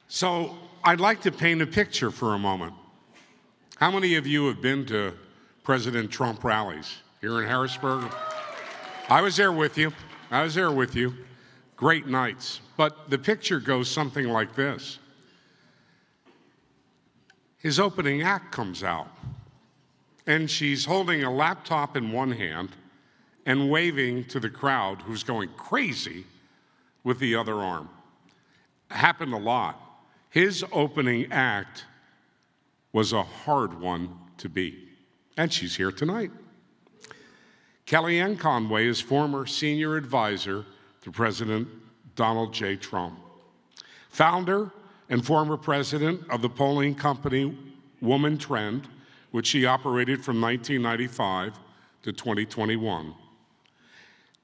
So I'd like to paint a picture for a moment. How many of you have been to President Trump rallies here in Harrisburg? I was there with you. Great nights. But the picture goes something like this. His opening act comes out, and she's holding a laptop in one hand and waving to the crowd who's going crazy with the other arm. Happened a lot. His opening act was a hard one to beat, and she's here tonight. Kellyanne Conway is former senior advisor to President Donald J. Trump, founder and former president of the polling company Woman Trend, which she operated from 1995 to 2021.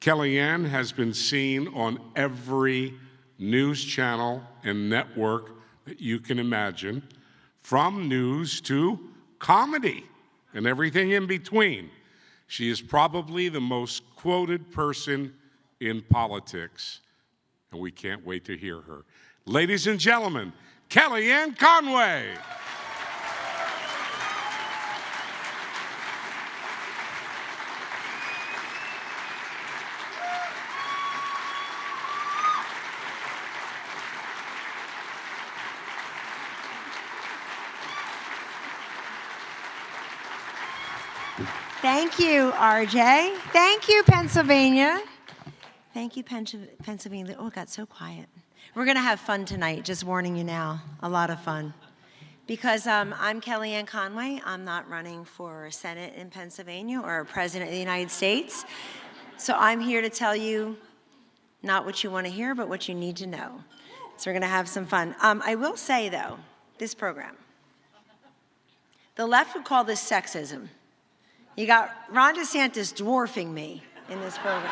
Kellyanne has been seen on every news channel and network that you can imagine, from news to comedy and everything in between. She is probably the most quoted person in politics, and we can't wait to hear her. Ladies and gentlemen, Kellyanne Conway. Thank you, RJ. Thank you, Pennsylvania. Thank you, Pennsylvania. Oh, it got so quiet. We're going to have fun tonight, just warning you now. A lot of fun. Because I'm Kellyanne Conway. I'm not running for Senate in Pennsylvania or President of the United States. So I'm here to tell you not what you want to hear, but what you need to know. So we're going to have some fun. I will say, though, this program, the left would call this sexism. You got Ron DeSantis dwarfing me in this program.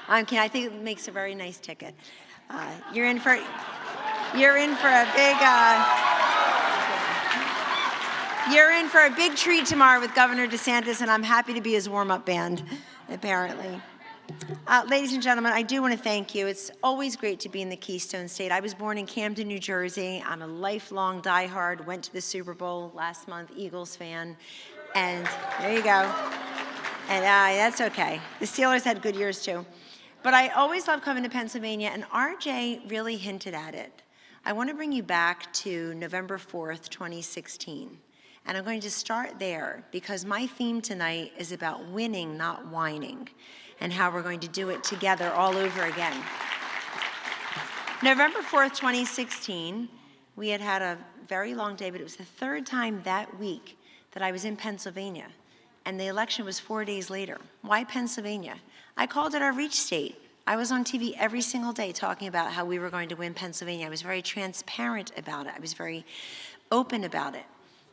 I think it makes a very nice ticket. You're in for a big treat tomorrow with Governor DeSantis, and I'm happy to be his warm-up band, apparently. Ladies and gentlemen, I do want to thank you. It's always great to be in the Keystone State. I was born in Camden, New Jersey. I'm a lifelong diehard, went to the Super Bowl last month, Eagles fan. And there you go. And that's okay. The Steelers had good years too. But I always love coming to Pennsylvania, and RJ really hinted at it. I want to bring you back to November 4th, 2016. And I'm going to start there because my theme tonight is about winning, not whining, and how we're going to do it together all over again. November 4th, 2016, we had a very long day, but it was the third time that week that I was in Pennsylvania, and the election was 4 days later. Why Pennsylvania? I called it our reach state. I was on TV every single day talking about how we were going to win Pennsylvania. I was very transparent about it. I was very open about it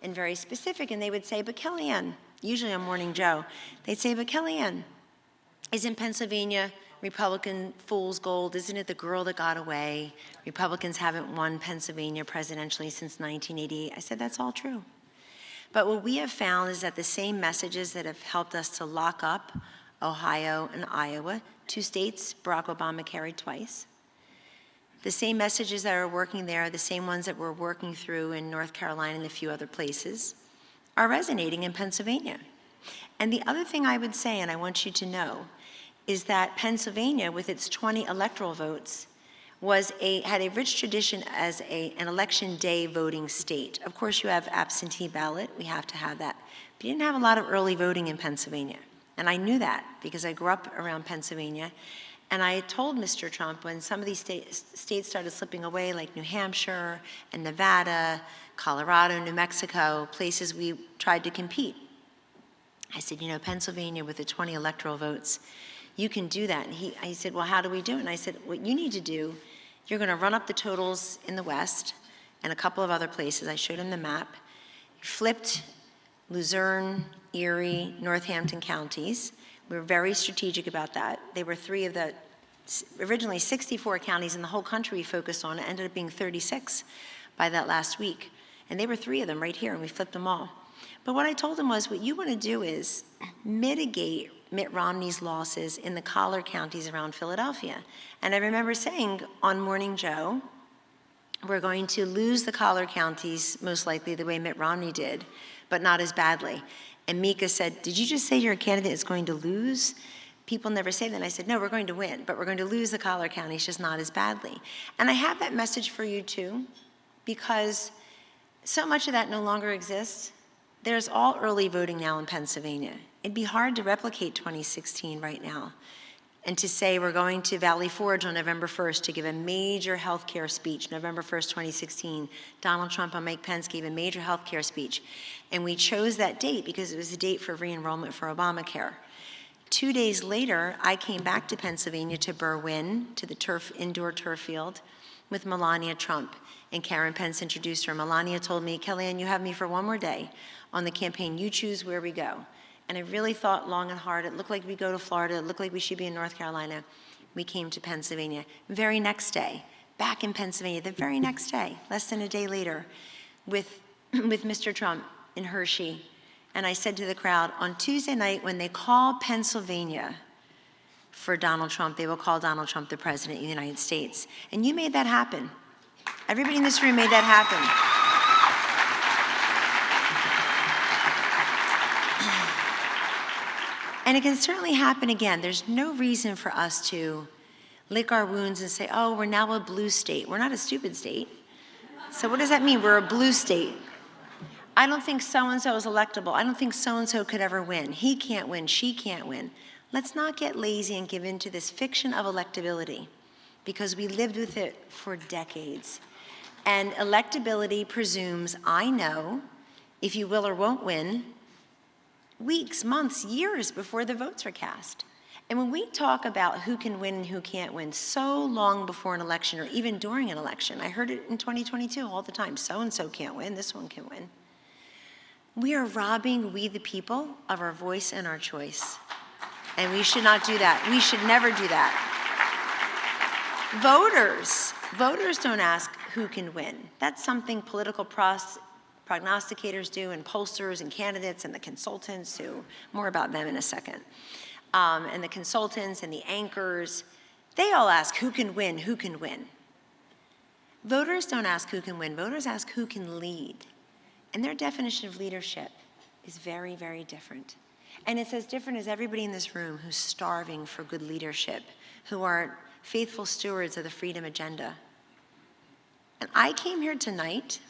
and very specific. And they would say, but Kellyanne, usually on Morning Joe, they'd say, but Kellyanne, isn't Pennsylvania Republican fool's gold? Isn't it the girl that got away? Republicans haven't won Pennsylvania presidentially since 1988. I said, that's all true. But what we have found is that the same messages that have helped us to lock up Ohio and Iowa, 2 states Barack Obama carried twice, the same messages that are working there, the same ones that we're working through in North Carolina and a few other places, are resonating in Pennsylvania. And the other thing I would say, and I want you to know, is that Pennsylvania, with its 20 electoral votes, had a rich tradition as an election day voting state. Of course, you have absentee ballot. We have to have that. But you didn't have a lot of early voting in Pennsylvania. And I knew that because I grew up around Pennsylvania. And I told Mr. Trump when some of these states started slipping away, like New Hampshire and Nevada, Colorado, New Mexico, places we tried to compete. I said, you know, Pennsylvania with the 20 electoral votes, you can do that. And he said, well, how do we do it? And I said, what you need to do, you're going to run up the totals in the West and a couple of other places. I showed him the map. Flipped Luzerne, Erie, Northampton counties. We were very strategic about that. They were 3 of the originally 64 counties in the whole country we focused on. It ended up being 36 by that last week. And they were 3 of them right here, and we flipped them all. But what I told him was, what you want to do is mitigate Mitt Romney's losses in the collar counties around Philadelphia. And I remember saying on Morning Joe, We're going to lose the collar counties, most likely the way Mitt Romney did, but not as badly. And Mika said, did you just say your candidate is going to lose? People never say that. And I said, no, we're going to win, but we're going to lose the collar counties, just not as badly. And I have that message for you too, because so much of that no longer exists. There's all early voting now in Pennsylvania. It'd be hard to replicate 2016 right now. And to say we're going to Valley Forge on November 1st to give a major health care speech, November 1st, 2016, Donald Trump and Mike Pence gave a major health care speech. And we chose that date because it was the date for re-enrollment for Obamacare. 2 days later, I came back to Pennsylvania to Berwyn, to the indoor turf field, with Melania Trump. And Karen Pence introduced her. Melania told me, Kellyanne, you have me for one more day on the campaign. You choose where we go. And I really thought long and hard. It looked like we go to Florida. It looked like we should be in North Carolina. We came to Pennsylvania. Very next day, back in Pennsylvania, the very next day, less than a day later, with Mr. Trump in Hershey. And I said to the crowd, on Tuesday night, when they call Pennsylvania for Donald Trump, they will call Donald Trump the President of the United States. And you made that happen. Everybody in this room made that happen. And it can certainly happen again. There's no reason for us to lick our wounds and say, oh, we're now a blue state. We're not a stupid state. So what does that mean? We're a blue state. I don't think so-and-so is electable. I don't think so-and-so could ever win. He can't win. She can't win. Let's not get lazy and give in to this fiction of electability, because we lived with it for decades. And electability presumes I know if you will or won't win weeks, months, years before the votes are cast. And when we talk about who can win and who can't win so long before an election or even during an election, I heard it in 2022 all the time, so-and-so can't win, this one can win. We are robbing we the people of our voice and our choice. And we should not do that. We should never do that. Voters don't ask who can win. That's something political prognosticators do, and pollsters and candidates and the consultants who, more about them in a second, and the consultants and the anchors, they all ask who can win, who can win. Voters don't ask who can win, voters ask who can lead. And their definition of leadership is very, very different. And it's as different as everybody in this room who's starving for good leadership, who are faithful stewards of the freedom agenda. And I came here tonight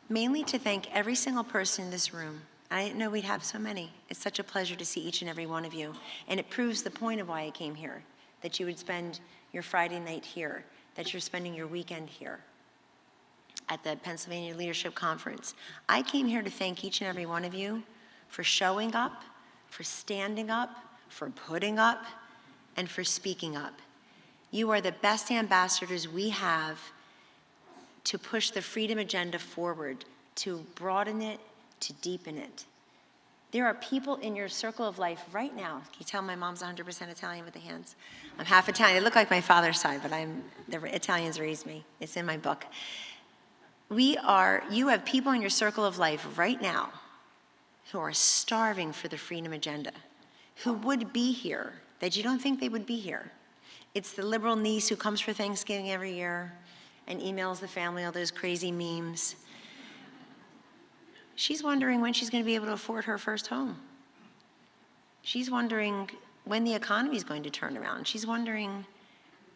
mainly to thank every single person in this room. I didn't know we'd have so many. It's such a pleasure to see each and every one of you. And it proves the point of why I came here, that you would spend your Friday night here, that you're spending your weekend here at the Pennsylvania Leadership Conference. I came here to thank each and every one of you for showing up, for standing up, for putting up, and for speaking up. You are the best ambassadors we have to push the freedom agenda forward, to broaden it, to deepen it. There are people in your circle of life right now. Can you tell my mom's 100% Italian with the hands? I'm half Italian. I look like my father's side, but the Italians raised me. It's in my book. You have people in your circle of life right now who are starving for the freedom agenda, who would be here, that you don't think they would be here. It's the liberal niece who comes for Thanksgiving every year and emails the family all those crazy memes. She's wondering when she's going to be able to afford her first home. She's wondering when the economy is going to turn around. She's wondering,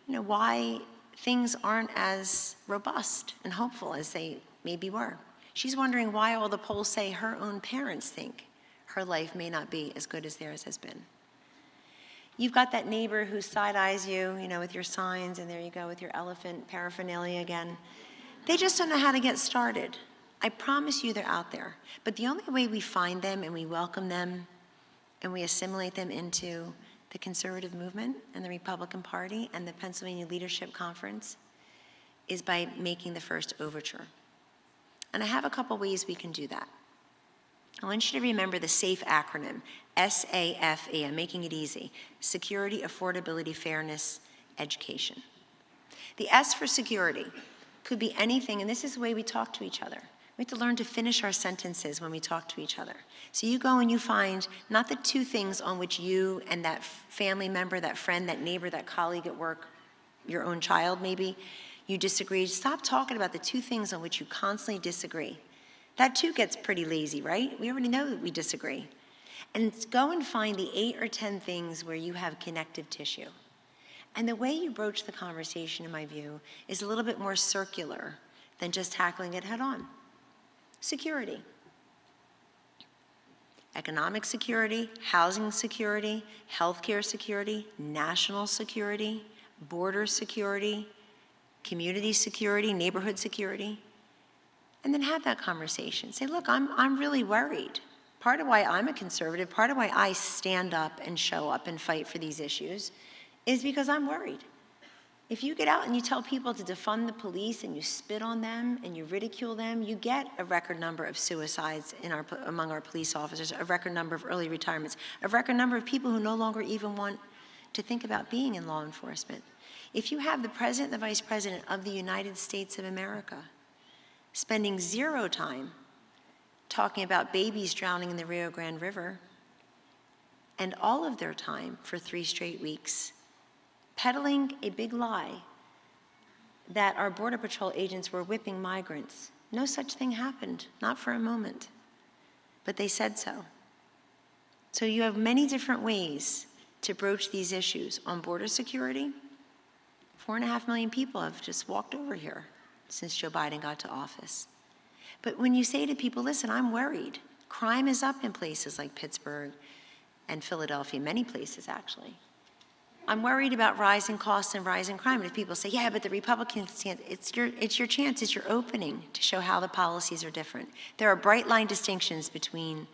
why things aren't as robust and hopeful as they maybe were. She's wondering why all the polls say her own parents think her life may not be as good as theirs has been. You've got that neighbor who side-eyes you, with your signs, and there you go with your elephant paraphernalia again. They just don't know how to get started. I promise you they're out there. But the only way we find them and we welcome them and we assimilate them into the conservative movement and the Republican Party and the Pennsylvania Leadership Conference is by making the first overture. And I have a couple ways we can do that. I want you to remember the SAFE acronym, S-A-F-E, I'm making it easy, Security, Affordability, Fairness, Education. The S for security could be anything, and this is the way we talk to each other. We have to learn to finish our sentences when we talk to each other. So you go and you find not the two things on which you and that family member, that friend, that neighbor, that colleague at work, your own child maybe, You disagree, stop talking about the two things on which you constantly disagree. That too gets pretty lazy, right? We already know that we disagree. And go and find the 8 or 10 things where you have connective tissue. And the way you broach the conversation, in my view, is a little bit more circular than just tackling it head on. Security. Economic security, housing security, healthcare security, national security, border security, community security, neighborhood security. And then have that conversation. Say, look, I'm really worried. Part of why I'm a conservative, part of why I stand up and show up and fight for these issues is because I'm worried. If you get out and you tell people to defund the police and you spit on them and you ridicule them, you get a record number of suicides among our police officers, a record number of early retirements, a record number of people who no longer even want to think about being in law enforcement. If you have the President and the Vice President of the United States of America spending zero time talking about babies drowning in the Rio Grande River, and all of their time for 3 straight weeks peddling a big lie that our Border Patrol agents were whipping migrants. No such thing happened, not for a moment, but they said so. So you have many different ways to broach these issues. On border security, 4.5 million people have just walked over here since Joe Biden got to office. But when you say to people, listen, I'm worried. Crime is up in places like Pittsburgh and Philadelphia, many places actually. I'm worried about rising costs and rising crime. And if people say, yeah, but the Republicans stand, it's your chance, it's your opening to show how the policies are different. There are bright line distinctions between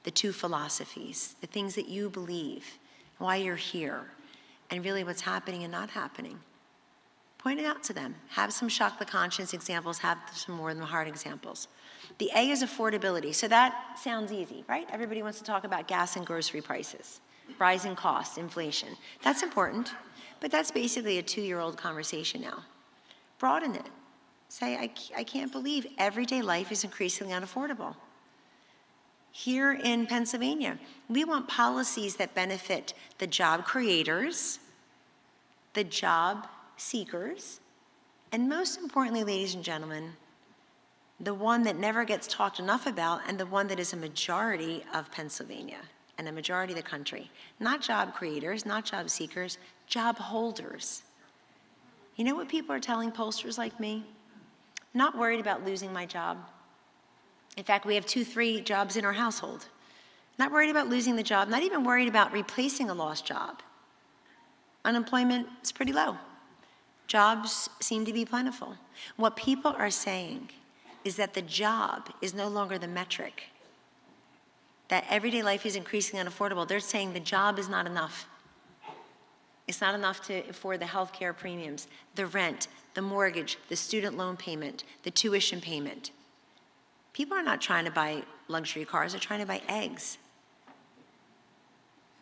the two philosophies, the things that you believe, why you're here, and really what's happening and not happening. Point it out to them. Have some shock the conscience examples, have some more than the hard examples. The A is affordability. So that sounds easy, right? Everybody wants to talk about gas and grocery prices, rising costs, inflation. That's important, but that's basically a 2-year-old conversation now. Broaden it. Say, I can't believe everyday life is increasingly unaffordable. Here in Pennsylvania, we want policies that benefit the job creators, the job seekers, and most importantly, ladies and gentlemen, the one that never gets talked enough about and the one that is a majority of Pennsylvania and a majority of the country. Not job creators, not job seekers, job holders. You know what people are telling pollsters like me? Not worried about losing my job. In fact, we have 2-3 jobs in our household. Not worried about losing the job, not even worried about replacing a lost job. Unemployment is pretty low. Jobs seem to be plentiful. What people are saying is that the job is no longer the metric, that everyday life is increasingly unaffordable. They're saying the job is not enough. It's not enough to afford the health care premiums, the rent, the mortgage, the student loan payment, the tuition payment. People are not trying to buy luxury cars, they're trying to buy eggs.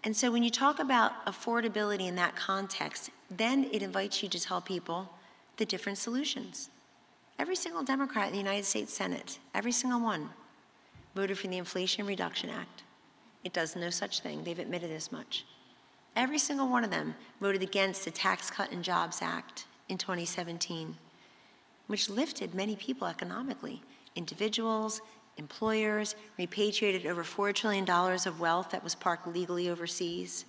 And so when you talk about affordability in that context, then it invites you to tell people the different solutions. Every single Democrat in the United States Senate, every single one, voted for the Inflation Reduction Act. It does no such thing. They've admitted as much. Every single one of them voted against the Tax Cut and Jobs Act in 2017, which lifted many people economically. Individuals, employers, repatriated over $4 trillion of wealth that was parked legally overseas,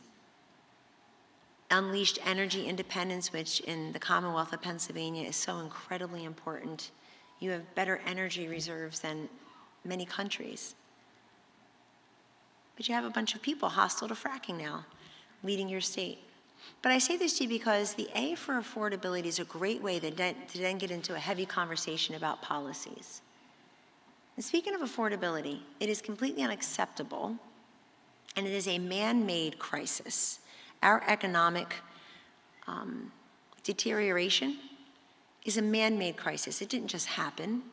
unleashed energy independence, which in the Commonwealth of Pennsylvania is so incredibly important. You have better energy reserves than many countries. But you have a bunch of people hostile to fracking now, leading your state. But I say this to you because the A for affordability is a great way to then get into a heavy conversation about policies. And speaking of affordability, it is completely unacceptable, and it is a man-made crisis. Our economic deterioration is a man-made crisis. It didn't just happen.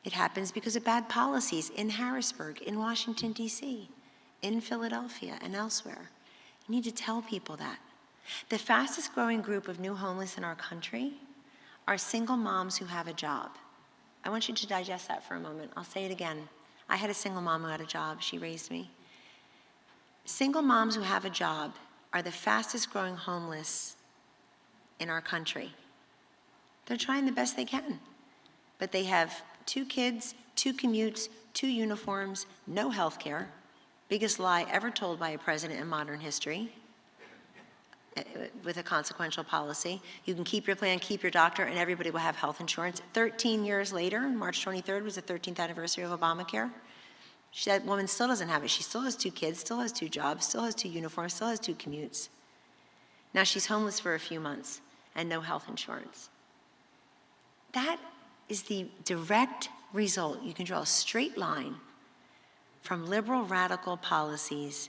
It happens because of bad policies in Harrisburg, in Washington, D.C., in Philadelphia, and elsewhere. You need to tell people that. The fastest growing group of new homeless in our country are single moms who have a job. I want you to digest that for a moment. I'll say it again. I had a single mom who had a job. She raised me. Single moms who have a job are the fastest growing homeless in our country. They're trying the best they can. But they have 2 kids, 2 commutes, 2 uniforms, no health care. Biggest lie ever told by a president in modern history, with a consequential policy. You can keep your plan, keep your doctor, and everybody will have health insurance. 13 years later, March 23rd was the 13th anniversary of Obamacare. That woman still doesn't have it. She still has 2 kids, still has 2 jobs, still has 2 uniforms, still has 2 commutes. Now she's homeless for a few months and no health insurance. That is the direct result. You can draw a straight line from liberal radical policies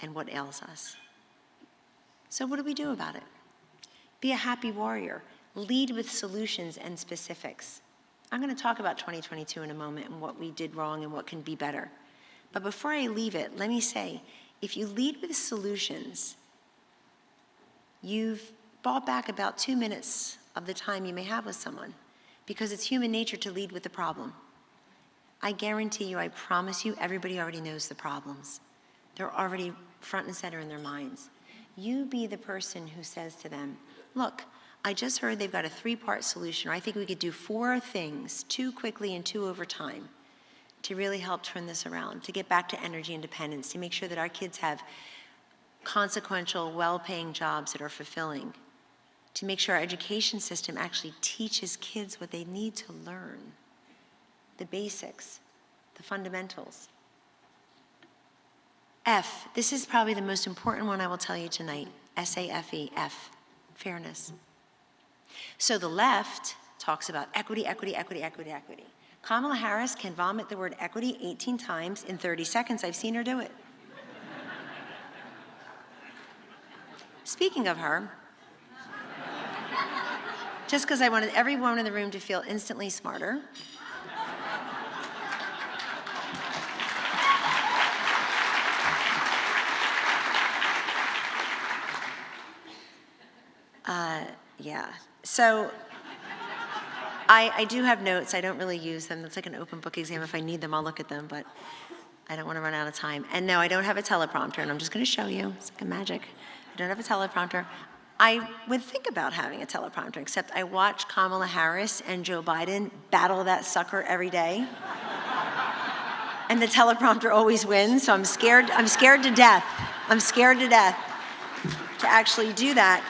and what ails us. So what do we do about it? Be a happy warrior. Lead with solutions and specifics. I'm going to talk about 2022 in a moment and what we did wrong and what can be better. But before I leave it, let me say, if you lead with solutions, you've bought back about 2 minutes of the time you may have with someone, because it's human nature to lead with the problem. I guarantee you, I promise you, everybody already knows the problems. They're already front and center in their minds. You be the person who says to them, look, I just heard they've got a 3-part solution, or I think we could do 4 things, 2 quickly and 2 over time, to really help turn this around, to get back to energy independence, to make sure that our kids have consequential, well-paying jobs that are fulfilling, to make sure our education system actually teaches kids what they need to learn, the basics, the fundamentals. F, this is probably the most important one I will tell you tonight, S-A-F-E, F, fairness. So the left talks about equity, equity, equity, equity, equity. Kamala Harris can vomit the word equity 18 times in 30 seconds. I've seen her do it. Speaking of her, just because I wanted everyone in the room to feel instantly smarter, yeah. So I do have notes. I don't really use them. It's like an open book exam. If I need them, I'll look at them, but I don't want to run out of time. And no, I don't have a teleprompter, and I'm just going to show you. It's like a magic. I don't have a teleprompter. I would think about having a teleprompter, except I watch Kamala Harris and Joe Biden battle that sucker every day. And the teleprompter always wins, so I'm scared to death. I'm scared to death to actually do that.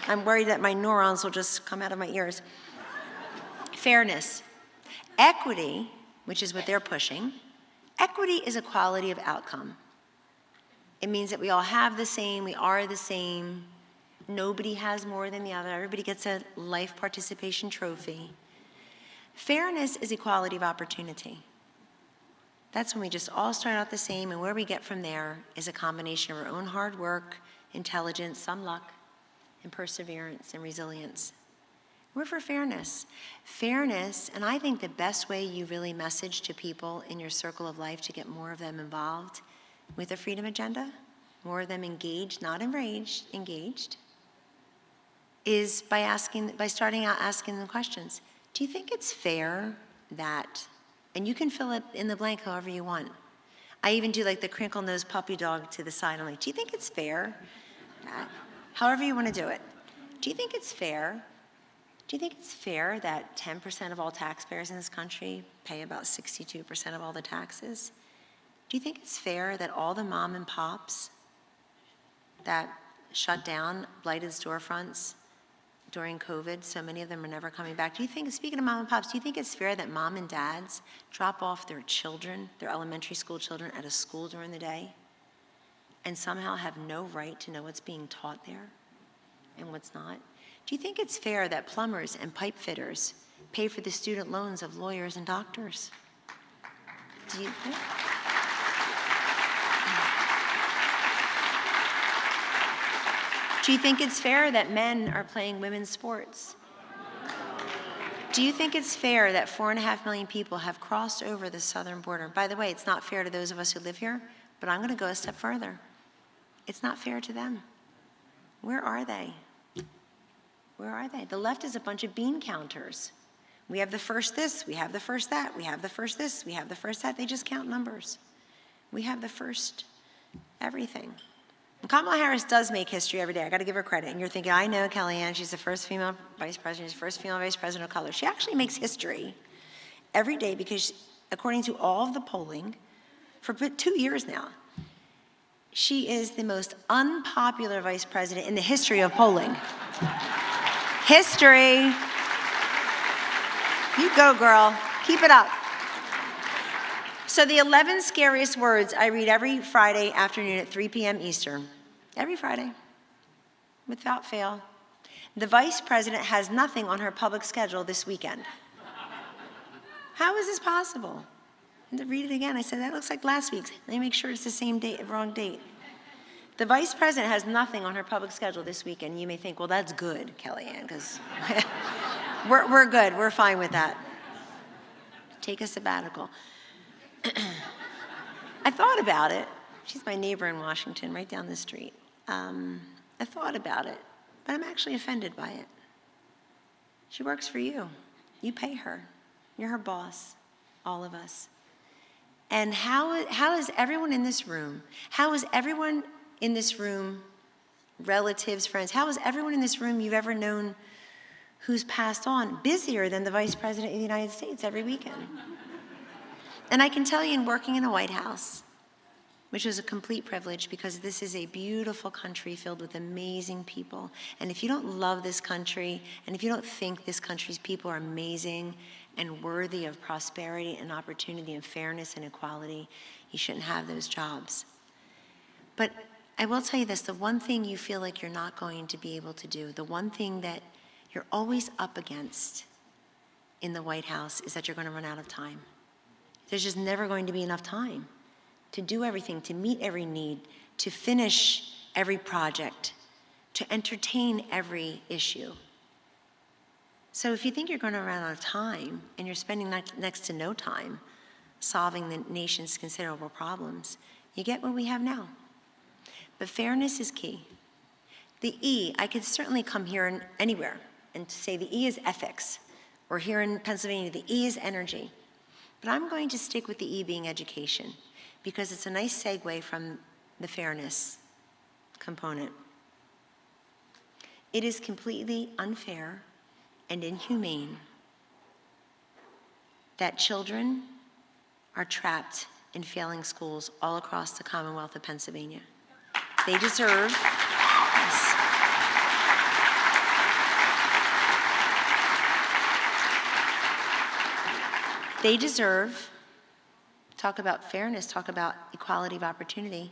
I'm worried that my neurons will just come out of my ears. Fairness. Equity, which is what they're pushing, equity is equality of outcome. It means that we all have the same, we are the same, nobody has more than the other, everybody gets a life participation trophy. Fairness is equality of opportunity. That's when we just all start out the same, and where we get from there is a combination of our own hard work, intelligence, some luck, and perseverance and resilience. We're for fairness. Fairness, and I think the best way you really message to people in your circle of life to get more of them involved with the freedom agenda, more of them engaged, not enraged, engaged, is by starting out asking them questions. Do you think it's fair that, and you can fill it in the blank however you want. I even do like the crinkle-nosed puppy dog to the side. I'm like, do you think it's fair? However you want to do it. Do you think it's fair? Do you think it's fair that 10% of all taxpayers in this country pay about 62% of all the taxes? Do you think it's fair that all the mom and pops that shut down blighted storefronts during COVID, so many of them are never coming back? Do you think, speaking of mom and pops, do you think it's fair that mom and dads drop off their children, their elementary school children, at a school during the day and somehow have no right to know what's being taught there and what's not? Do you think it's fair that plumbers and pipe fitters pay for the student loans of lawyers and doctors? Do you think? Do you think it's fair that men are playing women's sports? Do you think it's fair that 4.5 million people have crossed over the southern border? By the way, it's not fair to those of us who live here, but I'm going to go a step further. It's not fair to them. Where are they? Where are they? The left is a bunch of bean counters. We have the first this, we have the first that, we have the first this, we have the first that. They just count numbers. We have the first everything. Kamala Harris does make history every day. I got to give her credit. And you're thinking, I know Kellyanne, she's the first female vice president, she's the first female vice president of color. She actually makes history every day because, according to all of the polling, for 2 years now, she is the most unpopular vice president in the history of polling. History. You go, girl. Keep it up. So the 11 scariest words I read every Friday afternoon at 3 p.m. Eastern. Every Friday, without fail. The vice president has nothing on her public schedule this weekend. How is this possible? And to read it again, I said, that looks like last week's. Let me make sure it's the same date, wrong date. The vice president has nothing on her public schedule this weekend. You may think, well, that's good, Kellyanne, because we're good. We're fine with that. Take a sabbatical. I thought about it. She's my neighbor in Washington, right down the street. I thought about it, but I'm actually offended by it. She works for you. You pay her. You're her boss, all of us. And how is everyone in this room, relatives, friends, how is everyone in this room you've ever known who's passed on busier than the Vice President of the United States every weekend? And I can tell you, in working in a White House, which was a complete privilege because this is a beautiful country filled with amazing people. And if you don't love this country, and if you don't think this country's people are amazing and worthy of prosperity and opportunity and fairness and equality, you shouldn't have those jobs. But I will tell you this, the one thing you feel like you're not going to be able to do, the one thing that you're always up against in the White House is that you're going to run out of time. There's just never going to be enough time to do everything, to meet every need, to finish every project, to entertain every issue. So if you think you're going to run out of time and you're spending next to no time solving the nation's considerable problems, you get what we have now. But fairness is key. The E, I could certainly come here anywhere and say the E is ethics, or here in Pennsylvania, the E is energy. But I'm going to stick with the E being education, because it's a nice segue from the fairness component. It is completely unfair and inhumane that children are trapped in failing schools all across the Commonwealth of Pennsylvania. They deserve, yes. They deserve, talk about fairness, talk about equality of opportunity.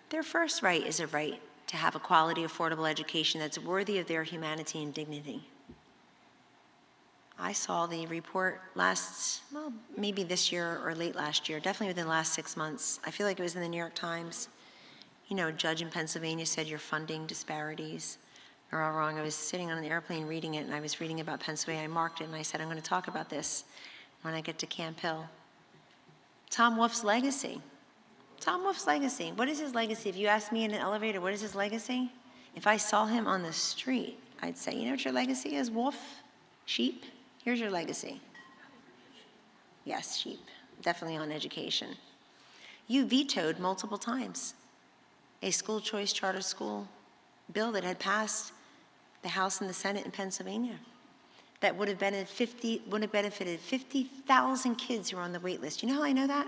Their first right is a right to have a quality, affordable education that's worthy of their humanity and dignity. I saw the report maybe this year or late last year, definitely within the last 6 months. I feel like it was in the New York Times. You know, a judge in Pennsylvania said your funding disparities are all wrong. I was sitting on an airplane reading it, and I was reading about Pennsylvania. I marked it, and I said, I'm going to talk about this when I get to Camp Hill. Tom Wolfe's legacy. Tom Wolfe's legacy. What is his legacy? If you ask me in an elevator, what is his legacy? If I saw him on the street, I'd say, you know what your legacy is, Wolf? Sheep? Here's your legacy. Yes, sheep. Definitely on education. You vetoed multiple times a school choice charter school bill that had passed the House and the Senate in Pennsylvania that would have benefited 50,000 kids who were on the wait list. You know how I know that?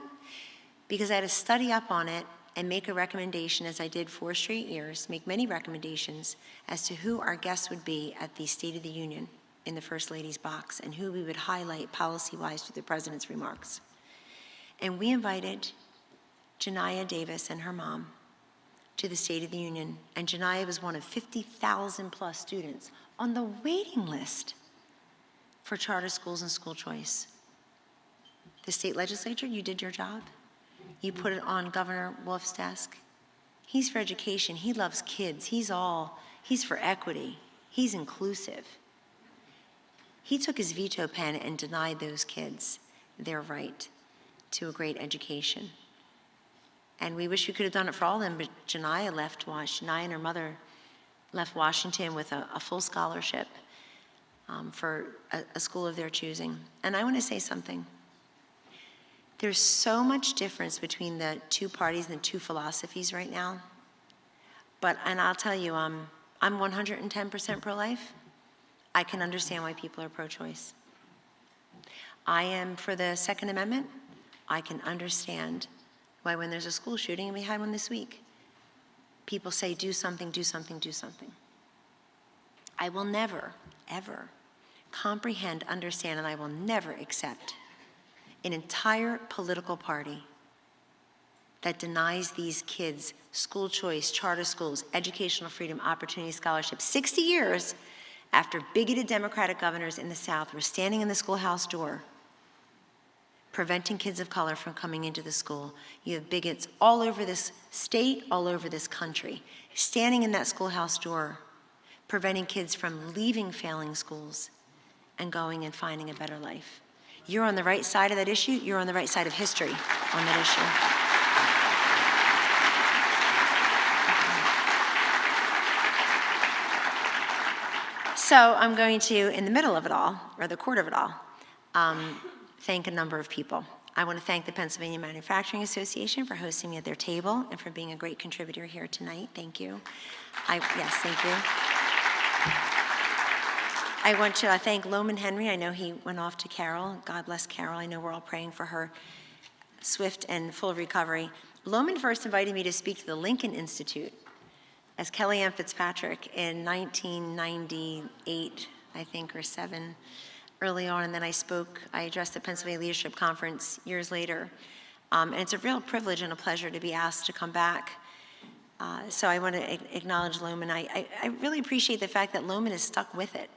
Because I had to study up on it and make a recommendation, as I did 4 straight years, make many recommendations as to who our guests would be at the State of the Union in the First Lady's box and who we would highlight policy-wise through the President's remarks. And we invited Janiyah Davis and her mom to the State of the Union, and Janiyah was one of 50,000 plus students on the waiting list for charter schools and school choice. The state legislature, you did your job. You put it on Governor Wolf's desk. He's for education. He loves kids. He's for equity. He's inclusive. He took his veto pen and denied those kids their right to a great education. And we wish we could have done it for all of them, but Janiyah and her mother left Washington with a full scholarship for a school of their choosing. And I want to say something. There's so much difference between the two parties and the two philosophies right now. And I'll tell you, I'm 110% pro-life. I can understand why people are pro-choice. I am for the Second Amendment. I can understand why when there's a school shooting, and we had one this week, people say, do something, do something, do something. I will never, ever comprehend, understand, and I will never accept an entire political party that denies these kids school choice, charter schools, educational freedom, opportunity, scholarships. 60 years after bigoted Democratic governors in the South were standing in the schoolhouse door preventing kids of color from coming into the school. You have bigots all over this state, all over this country, standing in that schoolhouse door, preventing kids from leaving failing schools and going and finding a better life. You're on the right side of that issue. You're on the right side of history on that issue. So I'm going to, in the middle of it all, or the core of it all, thank a number of people. I want to thank the Pennsylvania Manufacturing Association for hosting me at their table and for being a great contributor here tonight. Thank you. Yes, thank you. I want to thank Loman Henry. I know he went off to Carol. God bless Carol. I know we're all praying for her swift and full recovery. Loman first invited me to speak to the Lincoln Institute as Kellyanne Fitzpatrick in 1998, I think, or 7. Early on, and then I addressed the Pennsylvania Leadership Conference years later. And it's a real privilege and a pleasure to be asked to come back. So I want to acknowledge Loman. I really appreciate the fact that Loman is stuck with it.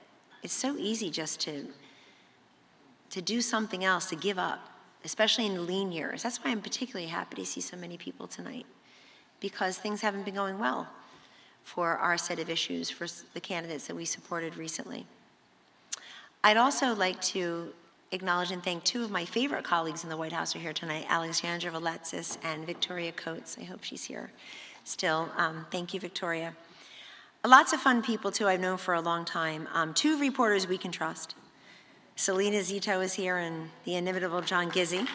It's so easy just to do something else, to give up, especially in the lean years. That's why I'm particularly happy to see so many people tonight, because things haven't been going well for our set of issues, for the candidates that we supported recently. I'd also like to acknowledge and thank two of my favorite colleagues in the White House who are here tonight, Alexandra Valetsis and Victoria Coates. I hope she's here still. Thank you, Victoria. Lots of fun people, too, I've known for a long time. Two reporters we can trust. Selena Zito is here and the inimitable John Gizzi.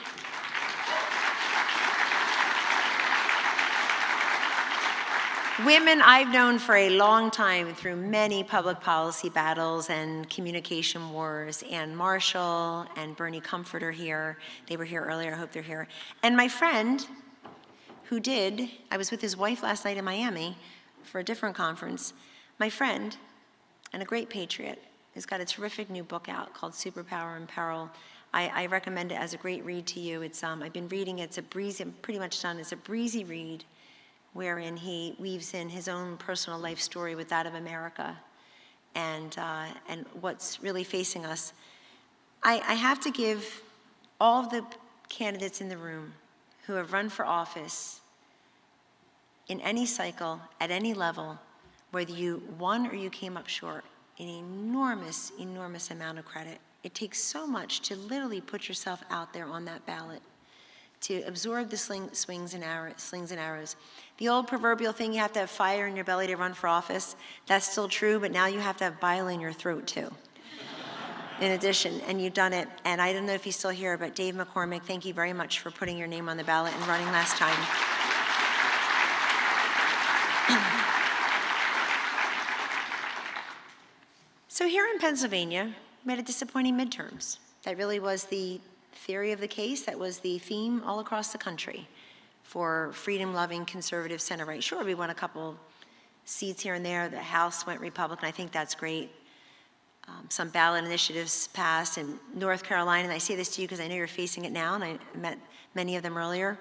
Women I've known for a long time through many public policy battles and communication wars. Ann Marshall and Bernie Comfort are here. They were here earlier. I hope they're here. And my friend, I was with his wife last night in Miami for a different conference. My friend, and a great patriot, has got a terrific new book out called Superpower in Peril. I recommend it as a great read to you. I've been reading it. It's a breezy, I'm pretty much done. It's a breezy read, wherein he weaves in his own personal life story with that of America and what's really facing us. I have to give all of the candidates in the room who have run for office in any cycle, at any level, whether you won or you came up short, an enormous, enormous amount of credit. It takes so much to literally put yourself out there on that ballot, to absorb the slings and arrows. The old proverbial thing, you have to have fire in your belly to run for office, that's still true, but now you have to have bile in your throat too. In addition, and you've done it. And I don't know if he's still here, but Dave McCormick, thank you very much for putting your name on the ballot and running last time. So here in Pennsylvania, we had a disappointing midterms. That really was the theory of the case. That was the theme all across the country for freedom-loving conservative center-right. Sure, we won a couple seats here and there. The House went Republican. I think that's great. Some ballot initiatives passed in North Carolina, and I say this to you because I know you're facing it now, and I met many of them earlier.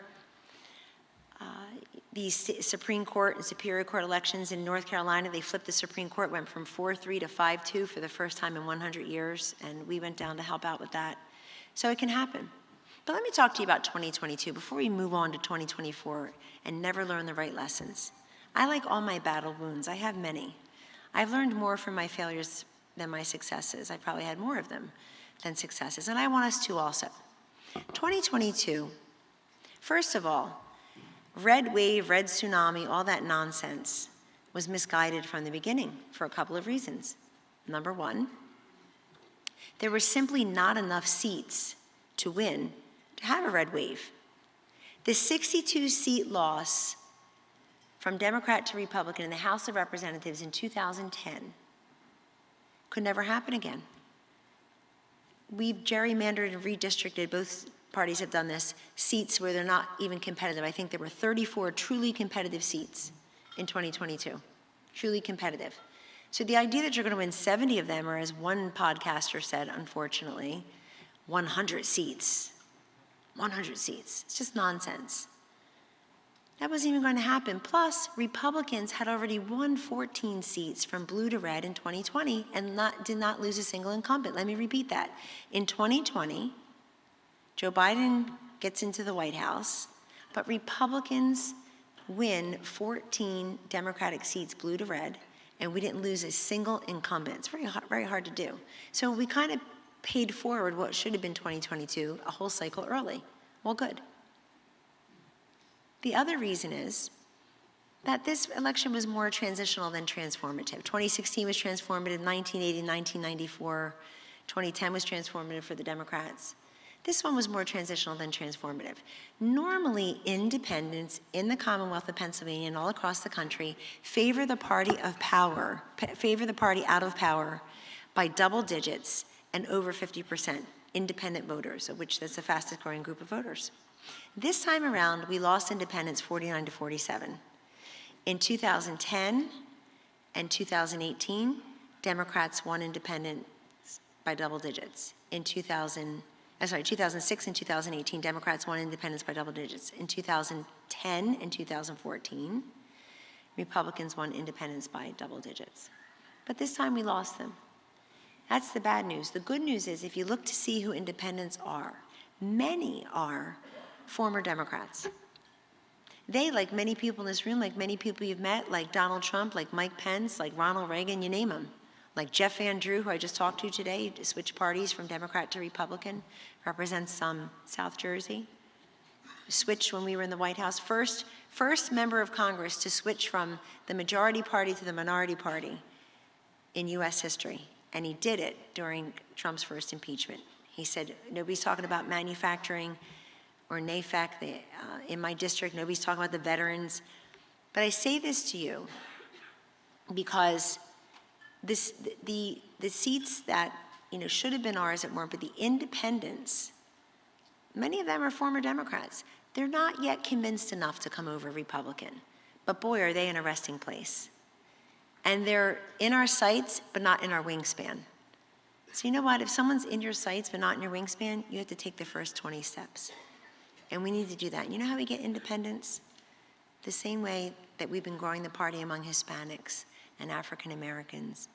These Supreme Court and Superior Court elections in North Carolina, they flipped the Supreme Court, went from 4-3 to 5-2 for the first time in 100 years, and we went down to help out with that. So it can happen. But let me talk to you about 2022 before we move on to 2024 and never learn the right lessons. I like all my battle wounds. I have many. I've learned more from my failures than my successes. I probably had more of them than successes, and I want us to also. 2022, first of all, red wave, red tsunami, all that nonsense was misguided from the beginning for a couple of reasons. Number one, there were simply not enough seats to win to have a red wave. The 62-seat loss from Democrat to Republican in the House of Representatives in 2010 could never happen again. We've gerrymandered and redistricted, both parties have done this, seats where they're not even competitive. I think there were 34 truly competitive seats in 2022, truly competitive. So the idea that you're going to win 70 of them, or as one podcaster said, unfortunately, 100 seats, 100 seats, it's just nonsense. That wasn't even going to happen. Plus, Republicans had already won 14 seats from blue to red in 2020 and did not lose a single incumbent. Let me repeat that. In 2020, Joe Biden gets into the White House, but Republicans win 14 Democratic seats, blue to red, and we didn't lose a single incumbent. It's very hard to do. So we kind of paid forward what should have been 2022 a whole cycle early. Well, good. The other reason is that this election was more transitional than transformative. 2016 was transformative, 1980, 1994, 2010 was transformative for the Democrats. This one was more transitional than transformative. Normally, independents in the Commonwealth of Pennsylvania and all across the country favor the party of power, favor the party out of power by double digits and over 50% independent voters, of which that's the fastest growing group of voters. This time around, we lost independents 49 to 47. In 2010 and 2018, Democrats won independents by double digits. In 2006 and 2018, Democrats won independents by double digits. In 2010 and 2014, Republicans won independents by double digits. But this time we lost them. That's the bad news. The good news is if you look to see who independents are, many are former Democrats. They, like many people in this room, like many people you've met, like Donald Trump, like Mike Pence, like Ronald Reagan, you name them, like Jeff Van Drew, who I just talked to today, who switched parties from Democrat to Republican, represents South Jersey, switched when we were in the White House. First member of Congress to switch from the majority party to the minority party in US history. And he did it during Trump's first impeachment. He said, nobody's talking about manufacturing or NAFEC, in my district, nobody's talking about the veterans. But I say this to you because the seats that should have been ours that weren't, but the independents, many of them are former Democrats. They're not yet convinced enough to come over Republican. But boy, are they in a resting place. And they're in our sights, but not in our wingspan. So you know what? If someone's in your sights, but not in your wingspan, you have to take the first 20 steps. And we need to do that. You know how we get independence? The same way that we've been growing the party among Hispanics and African Americans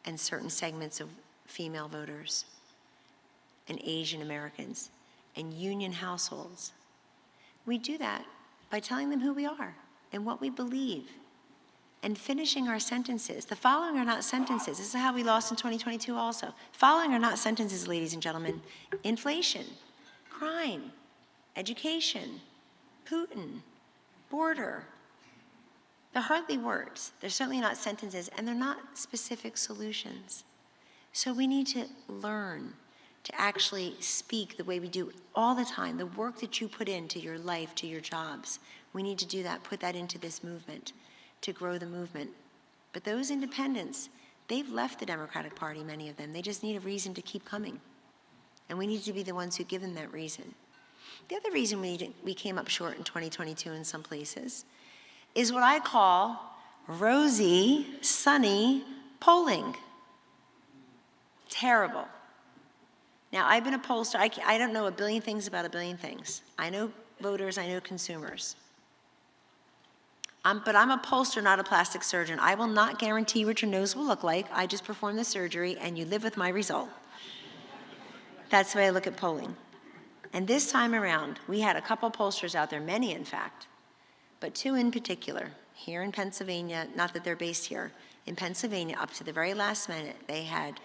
and certain segments of female voters and Asian Americans and union households. We do that by telling them who we are and what we believe and finishing our sentences. The following are not sentences. This is how we lost in 2022 also. Following are not sentences, ladies and gentlemen. Inflation, crime, education, Putin, border. They're hardly words. They're certainly not sentences, and they're not specific solutions. So we need to learn to actually speak the way we do all the time, the work that you put into your life, to your jobs. We need to do that, put that into this movement to grow the movement. But those independents, they've left the Democratic Party, many of them. They just need a reason to keep coming. And we need to be the ones who give them that reason. The other reason we came up short in 2022 in some places is what I call rosy, sunny polling. Terrible. Now, I've been a pollster. I don't know a billion things about a billion things. I know voters, I know consumers. But I'm a pollster, not a plastic surgeon. I will not guarantee what your nose will look like. I just perform the surgery, and you live with my result. That's the way I look at polling. And this time around, we had a couple pollsters out there, many in fact, but two in particular, here in Pennsylvania, not that they're based here, in Pennsylvania, up to the very last minute, they had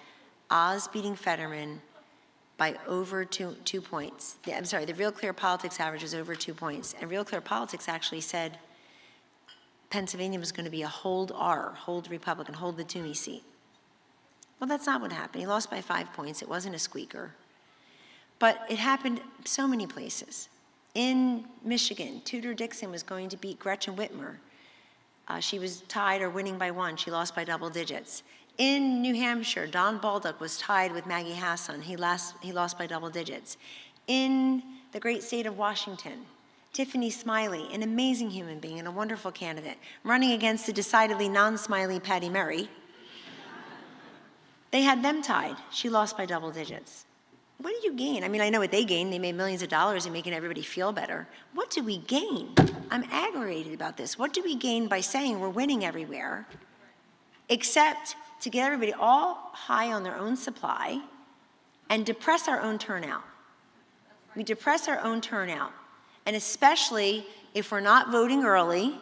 Oz beating Fetterman by over 2 points. The Real Clear Politics average was over 2 points. And Real Clear Politics actually said Pennsylvania was going to be a hold Republican, hold the Toomey seat. Well, that's not what happened. He lost by 5 points. It wasn't a squeaker. But it happened so many places. In Michigan, Tudor Dixon was going to beat Gretchen Whitmer She was tied or winning by 1. She lost by double digits. In New Hampshire, Don Baldock was tied with Maggie Hassan. He lost by double digits. In the great state of Washington, Tiffany Smiley, an amazing human being and a wonderful candidate, running against the decidedly non-smiley Patty Murray. They had them tied. She lost by double digits. What do you gain? I mean, I know what they gained. They made millions of dollars in making everybody feel better. What do we gain? I'm aggravated about this. What do we gain by saying we're winning everywhere, except to get everybody all high on their own supply and depress our own turnout? We depress our own turnout, and especially if we're not voting early,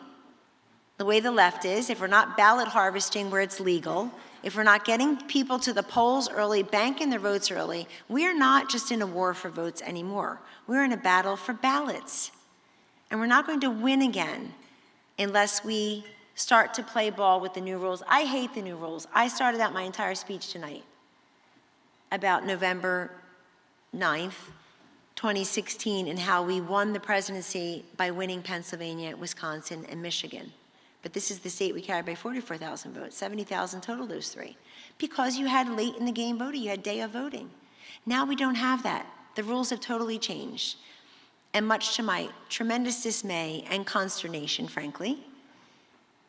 the way the left is, if we're not ballot harvesting where it's legal, if we're not getting people to the polls early, banking their votes early, we are not just in a war for votes anymore. We're in a battle for ballots. And we're not going to win again unless we start to play ball with the new rules. I hate the new rules. I started out my entire speech tonight about November 9th, 2016, and how we won the presidency by winning Pennsylvania, Wisconsin, and Michigan. But this is the state we carried by 44,000 votes, 70,000 total, those 3. Because you had late in the game voting, you had day of voting. Now we don't have that. The rules have totally changed. And much to my tremendous dismay and consternation, frankly,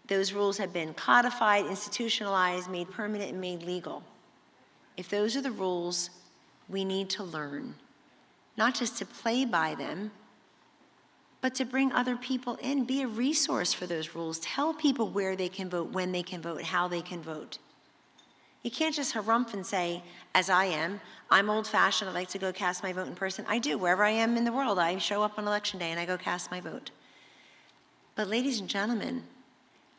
those rules have been codified, institutionalized, made permanent, and made legal. If those are the rules, we need to learn, not just to play by them, but to bring other people in, be a resource for those rules, tell people where they can vote, when they can vote, how they can vote. You can't just harumph and say, as I am, I'm old-fashioned, I like to go cast my vote in person. I do, wherever I am in the world, I show up on election day and I go cast my vote. But ladies and gentlemen,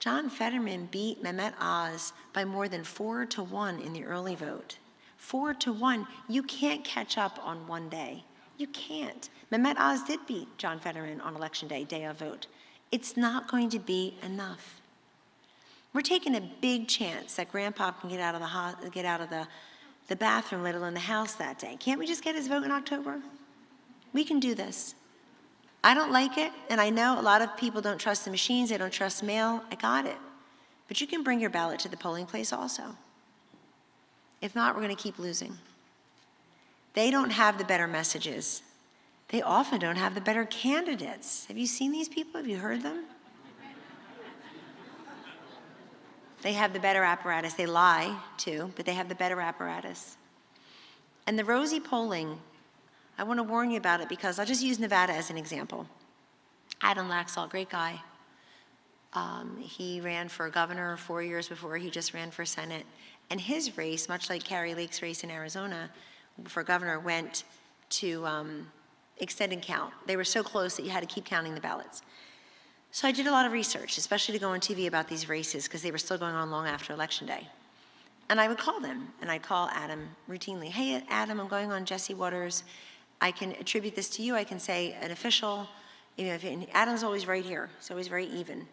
John Fetterman beat Mehmet Oz by more than 4-1 in the early vote. 4-1, you can't catch up on one day. You can't. Mehmet Oz did beat John Fetterman on election day, day of vote. It's not going to be enough. We're taking a big chance that Grandpa can get out of the bathroom, let alone the house that day. Can't we just get his vote in October? We can do this. I don't like it, and I know a lot of people don't trust the machines, they don't trust mail. I got it. But you can bring your ballot to the polling place also. If not, we're going to keep losing. They don't have the better messages. They often don't have the better candidates. Have you seen these people? Have you heard them? They have the better apparatus. They lie, too, but they have the better apparatus. And the rosy polling, I want to warn you about it because I'll just use Nevada as an example. Adam Laxalt, great guy. He ran for governor 4 years before he just ran for Senate. And his race, much like Carrie Lake's race in Arizona for governor, went to extend and count. They were so close that you had to keep counting the ballots. So I did a lot of research, especially to go on TV about these races because they were still going on long after Election Day. And I would call them, and I'd call Adam routinely. Hey, Adam, I'm going on Jesse Waters. I can attribute this to you. I can say an official. And Adam's always right here. He's always very even.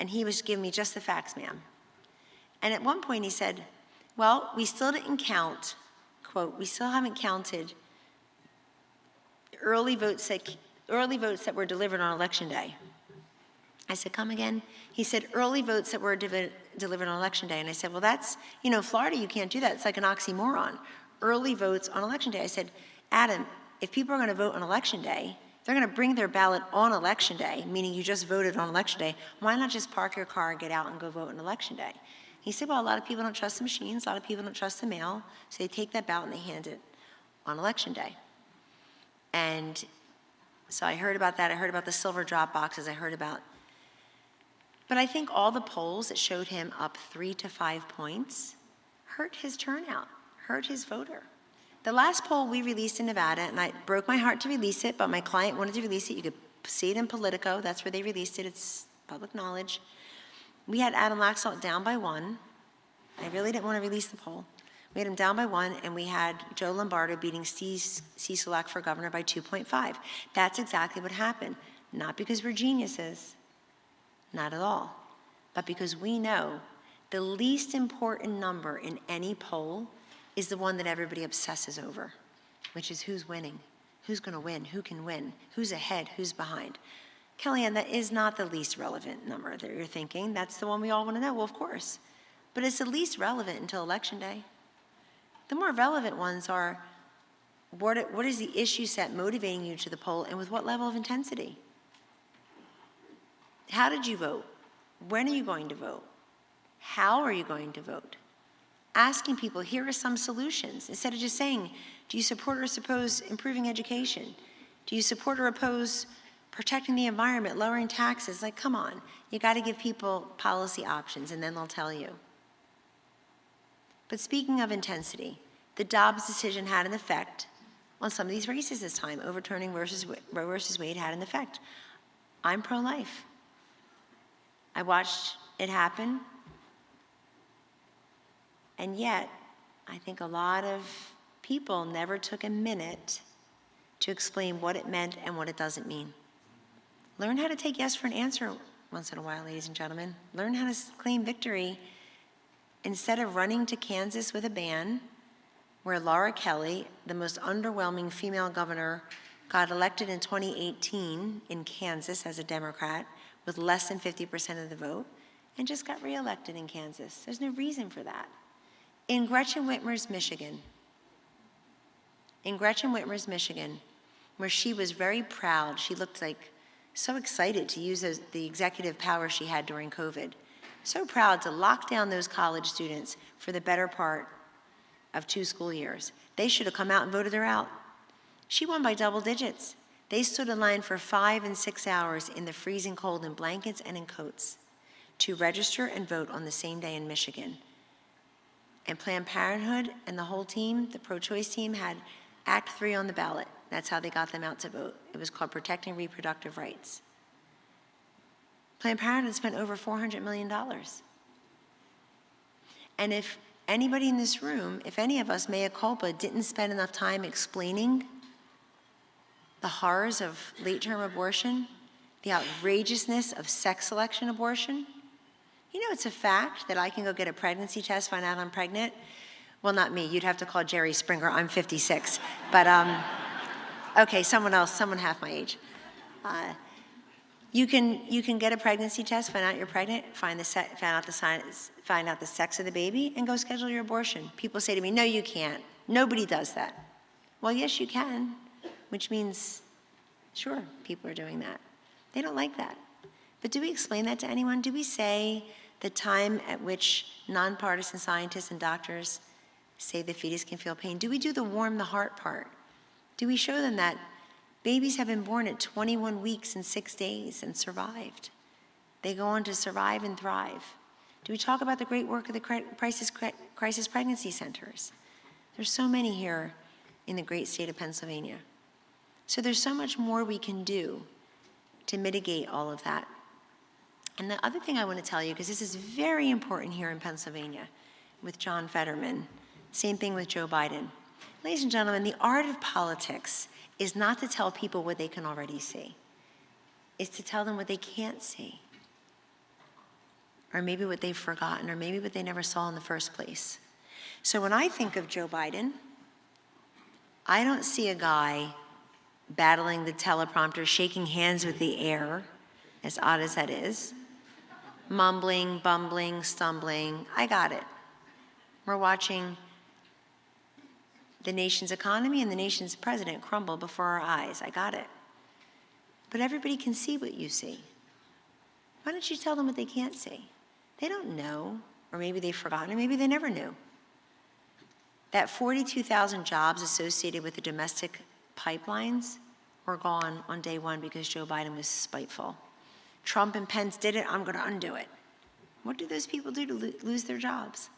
And he was giving me just the facts, ma'am. And at one point he said, well, we still didn't count, quote, we still haven't counted early votes that were delivered on Election Day. I said, come again? He said, early votes that were delivered on Election Day. And I said, well, that's, Florida, you can't do that. It's like an oxymoron. Early votes on Election Day. I said, Adam, if people are going to vote on Election Day, they're going to bring their ballot on Election Day, meaning you just voted on Election Day. Why not just park your car, get out, and go vote on Election Day? He said, well, a lot of people don't trust the machines. A lot of people don't trust the mail. So they take that ballot and they hand it on Election Day. And so I heard about that. I heard about the silver drop boxes. But I think all the polls that showed him up 3 to 5 points hurt his turnout, hurt his voter. The last poll we released in Nevada, and it broke my heart to release it, but my client wanted to release it. You could see it in Politico. That's where they released it. It's public knowledge. We had Adam Laxalt down by 1. I really didn't want to release the poll. We had him down by 1, and we had Joe Lombardo beating Steve Sisolak for governor by 2.5. That's exactly what happened. Not because we're geniuses. Not at all. But because we know the least important number in any poll is the one that everybody obsesses over, which is who's winning, who's going to win, who can win, who's ahead, who's behind. Kellyanne, that is not the least relevant number that you're thinking. That's the one we all want to know. Well, of course. But it's the least relevant until Election Day. The more relevant ones are, what is the issue set motivating you to the poll, and with what level of intensity? How did you vote? When are you going to vote? How are you going to vote? Asking people, here are some solutions, instead of just saying, do you support or oppose improving education? Do you support or oppose protecting the environment, lowering taxes? Like, come on. You got to give people policy options, and then they'll tell you. But speaking of intensity, the Dobbs decision had an effect on some of these races this time. Overturning Roe versus Wade had an effect. I'm pro-life. I watched it happen. And yet, I think a lot of people never took a minute to explain what it meant and what it doesn't mean. Learn how to take yes for an answer once in a while, ladies and gentlemen. Learn how to claim victory instead of running to Kansas with a ban, where Laura Kelly, the most underwhelming female governor, got elected in 2018 in Kansas as a Democrat with less than 50% of the vote, and just got reelected in Kansas. There's no reason for that. In Gretchen Whitmer's Michigan, where she was very proud, she looked like so excited to use the executive power she had during COVID. So proud to lock down those college students for the better part of 2 school years. They should have come out and voted her out. She won by double digits. They stood in line for 5 and 6 hours in the freezing cold in blankets and in coats to register and vote on the same day in Michigan. And Planned Parenthood and the whole team, the pro-choice team, had Act 3 on the ballot. That's how they got them out to vote. It was called Protecting Reproductive Rights. Planned Parenthood spent over $400 million. And if anybody in this room, if any of us, mea culpa, didn't spend enough time explaining the horrors of late-term abortion, the outrageousness of sex selection abortion, you know, it's a fact that I can go get a pregnancy test, find out I'm pregnant. Well, not me. You'd have to call Jerry Springer. I'm 56. But, okay, someone else, someone half my age. You can get a pregnancy test, find out you're pregnant, find out the sex of the baby, and go schedule your abortion. People say to me, no, you can't. Nobody does that. Well, yes, you can, which means, sure, people are doing that. They don't like that. But do we explain that to anyone? Do we say the time at which nonpartisan scientists and doctors say the fetus can feel pain? Do we do the warm the heart part? Do we show them that babies have been born at 21 weeks and 6 days and survived? They go on to survive and thrive. Do we talk about the great work of the crisis pregnancy centers? There's so many here in the great state of Pennsylvania. So there's so much more we can do to mitigate all of that. And the other thing I want to tell you, because this is very important here in Pennsylvania with John Fetterman, same thing with Joe Biden. Ladies and gentlemen, the art of politics is not to tell people what they can already see. It's to tell them what they can't see, or maybe what they've forgotten, or maybe what they never saw in the first place. So when I think of Joe Biden, I don't see a guy battling the teleprompter, shaking hands with the air, as odd as that is, mumbling, bumbling, stumbling. I got it. We're watching the nation's economy and the nation's president crumble before our eyes. I got it. But everybody can see what you see. Why don't you tell them what they can't see? They don't know, or maybe they've forgotten, or maybe they never knew. That 42,000 jobs associated with the domestic pipelines were gone on day one because Joe Biden was spiteful. Trump and Pence did it, I'm going to undo it. What do those people do to lose their jobs?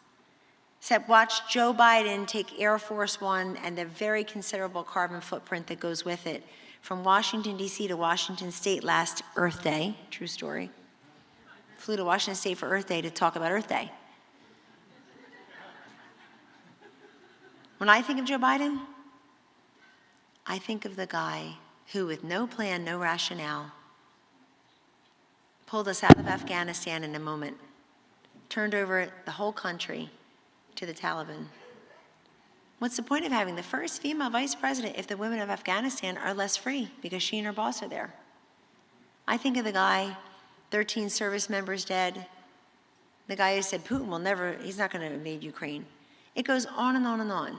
Except watch Joe Biden take Air Force One and the very considerable carbon footprint that goes with it from Washington, D.C. to Washington State last Earth Day, true story. Flew to Washington State for Earth Day to talk about Earth Day. When I think of Joe Biden, I think of the guy who, with no plan, no rationale, pulled us out of Afghanistan in a moment, turned over the whole country to the Taliban. What's the point of having the first female vice president if the women of Afghanistan are less free because she and her boss are there? I think of the guy, 13 service members dead. The guy who said Putin will never, he's not going to invade Ukraine. It goes on and on and on.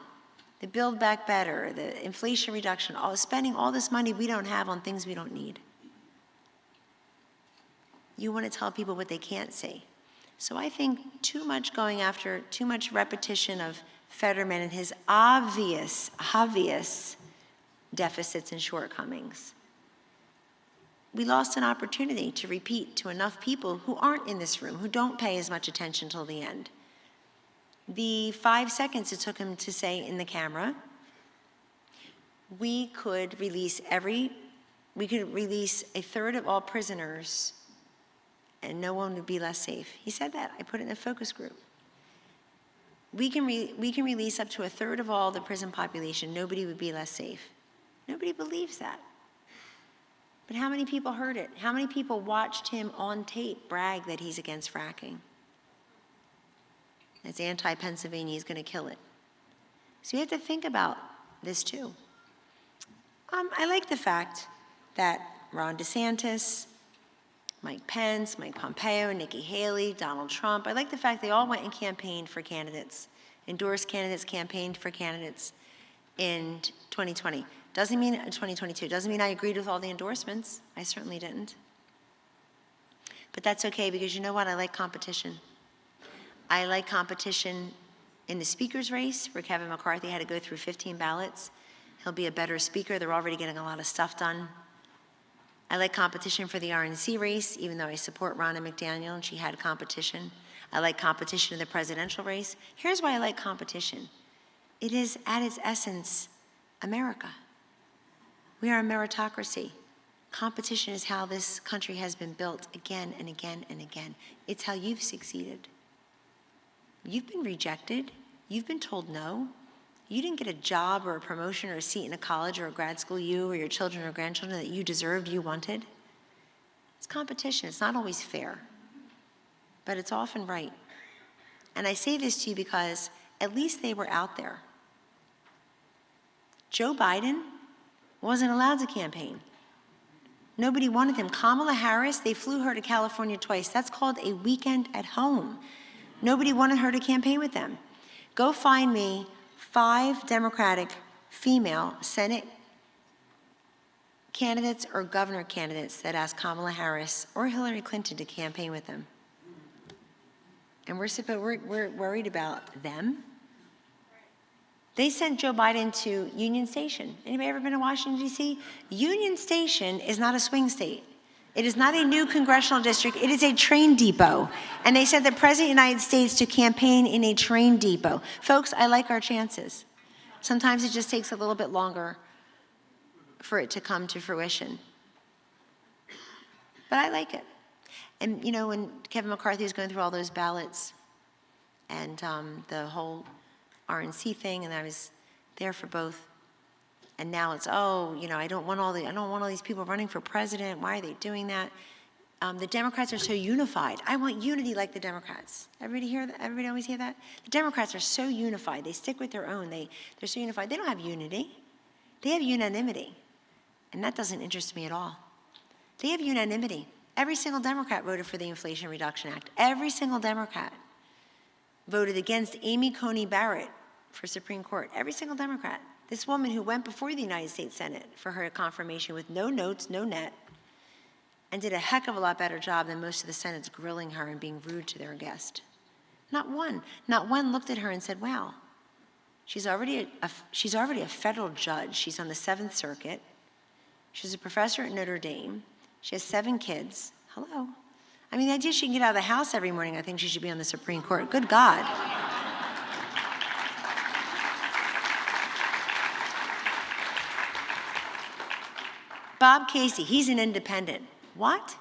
The Build Back Better, the Inflation Reduction, spending all this money we don't have on things we don't need. You want to tell people what they can't see. So I think too much going after, too much repetition of Fetterman and his obvious deficits and shortcomings. We lost an opportunity to repeat to enough people who aren't in this room, who don't pay as much attention till the end. The 5 seconds it took him to say in the camera, we could release a third of all prisoners and no one would be less safe. He said that. I put it in a focus group. We can release up to a third of all the prison population. Nobody would be less safe. Nobody believes that. But how many people heard it? How many people watched him on tape brag that he's against fracking? It's anti-Pennsylvania, he's going to kill it. So you have to think about this too. I like the fact that Ron DeSantis, Mike Pence, Mike Pompeo, Nikki Haley, Donald Trump, I like the fact they all went and campaigned for candidates, endorsed candidates, campaigned for candidates in 2020. Doesn't mean 2022. Doesn't mean I agreed with all the endorsements. I certainly didn't. But that's okay because you know what? I like competition. I like competition in the speaker's race where Kevin McCarthy had to go through 15 ballots. He'll be a better speaker. They're already getting a lot of stuff done. I like competition for the RNC race, even though I support Ronna McDaniel and she had competition. I like competition in the presidential race. Here's why I like competition. It is, at its essence, America. We are a meritocracy. Competition is how this country has been built again and again and again. It's how you've succeeded. You've been rejected. You've been told no. You didn't get a job or a promotion or a seat in a college or a grad school you or your children or grandchildren that you deserved, you wanted. It's competition. It's not always fair, but it's often right. And I say this to you because at least they were out there. Joe Biden wasn't allowed to campaign. Nobody wanted him. Kamala Harris, they flew her to California twice. That's called a weekend at home. Nobody wanted her to campaign with them. Go find me 5 Democratic female Senate candidates or governor candidates that asked Kamala Harris or Hillary Clinton to campaign with them. And we're worried about them. They sent Joe Biden to Union Station. Anybody ever been to Washington, D.C.? Union Station is not a swing state. It is not a new congressional district. It is a train depot. And they sent the President of the United States to campaign in a train depot. Folks, I like our chances. Sometimes it just takes a little bit longer for it to come to fruition. But I like it. And, you know, when Kevin McCarthy was going through all those ballots and the whole RNC thing, and I was there for both. And now it's, oh, you know, I don't want all these people running for president. Why are they doing that? The Democrats are so unified. I want unity like the Democrats. Everybody hear that? Everybody always hear that? The Democrats are so unified. They stick with their own. They're so unified. They don't have unity. They have unanimity. And that doesn't interest me at all. They have unanimity. Every single Democrat voted for the Inflation Reduction Act. Every single Democrat voted against Amy Coney Barrett for Supreme Court. Every single Democrat. This woman who went before the United States Senate for her confirmation with no notes, no net, and did a heck of a lot better job than most of the Senate's grilling her and being rude to their guest. Not one looked at her and said, wow, she's already a federal judge. She's on the 7th Circuit. She's a professor at Notre Dame. She has 7 kids. Hello. I mean, the idea she can get out of the house every morning, I think she should be on the Supreme Court. Good God. Bob Casey, he's an independent. What?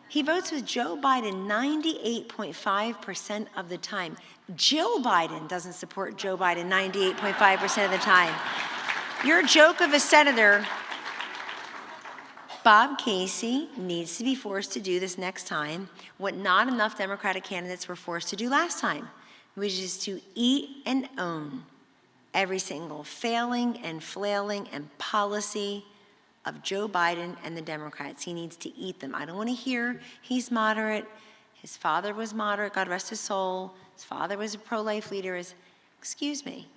He votes with Joe Biden 98.5% of the time. Jill Biden doesn't support Joe Biden 98.5% of the time. Your joke of a senator, Bob Casey needs to be forced to do this next time what not enough Democratic candidates were forced to do last time, which is to eat and own every single failing and flailing and policy of Joe Biden and the Democrats. He needs to eat them. I don't want to hear he's moderate. His father was moderate, God rest his soul. His father was a pro-life leader. Excuse me.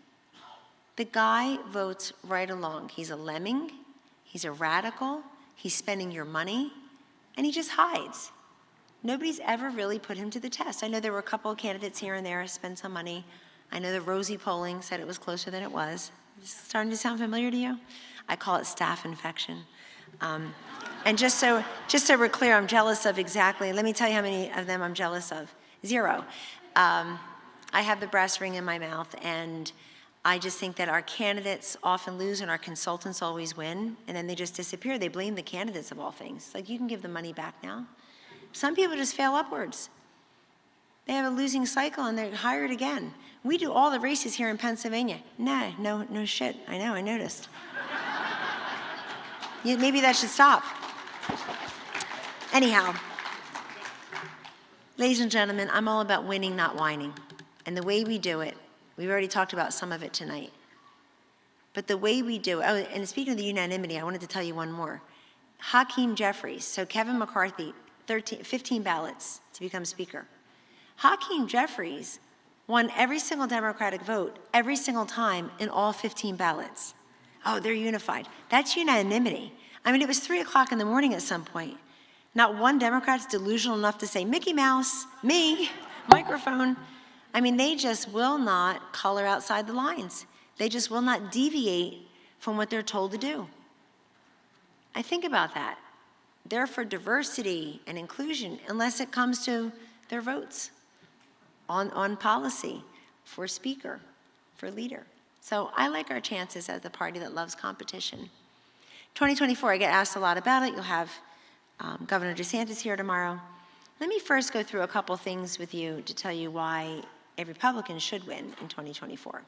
The guy votes right along. He's a lemming. He's a radical. He's spending your money. And he just hides. Nobody's ever really put him to the test. I know there were a couple of candidates here and there who spent some money. I know the rosy polling said it was closer than it was. Is this starting to sound familiar to you? I call it staph infection. And just so we're clear, I'm jealous of exactly, let me tell you how many of them I'm jealous of. 0. I have the brass ring in my mouth, and I just think that our candidates often lose and our consultants always win, and then they just disappear. They blame the candidates of all things. Like, you can give the money back now. Some people just fail upwards. They have a losing cycle and they're hired again. We do all the races here in Pennsylvania. No shit. I know, I noticed. Maybe that should stop. Anyhow, ladies and gentlemen, I'm all about winning, not whining. And the way we do it, we've already talked about some of it tonight. But the way we do it, oh, and speaking of the unanimity, I wanted to tell you one more. Hakeem Jeffries, so Kevin McCarthy, 15 ballots to become Speaker. Hakeem Jeffries won every single Democratic vote every single time in all 15 ballots. Oh, they're unified. That's unanimity. I mean, it was 3 o'clock in the morning at some point. Not one Democrat's delusional enough to say, Mickey Mouse, me, microphone. I mean, they just will not color outside the lines. They just will not deviate from what they're told to do. I think about that. They're for diversity and inclusion unless it comes to their votes on policy, for speaker, for leader. So I like our chances as the party that loves competition. 2024, I get asked a lot about it. You'll have Governor DeSantis here tomorrow. Let me first go through a couple things with you to tell you why a Republican should win in 2024.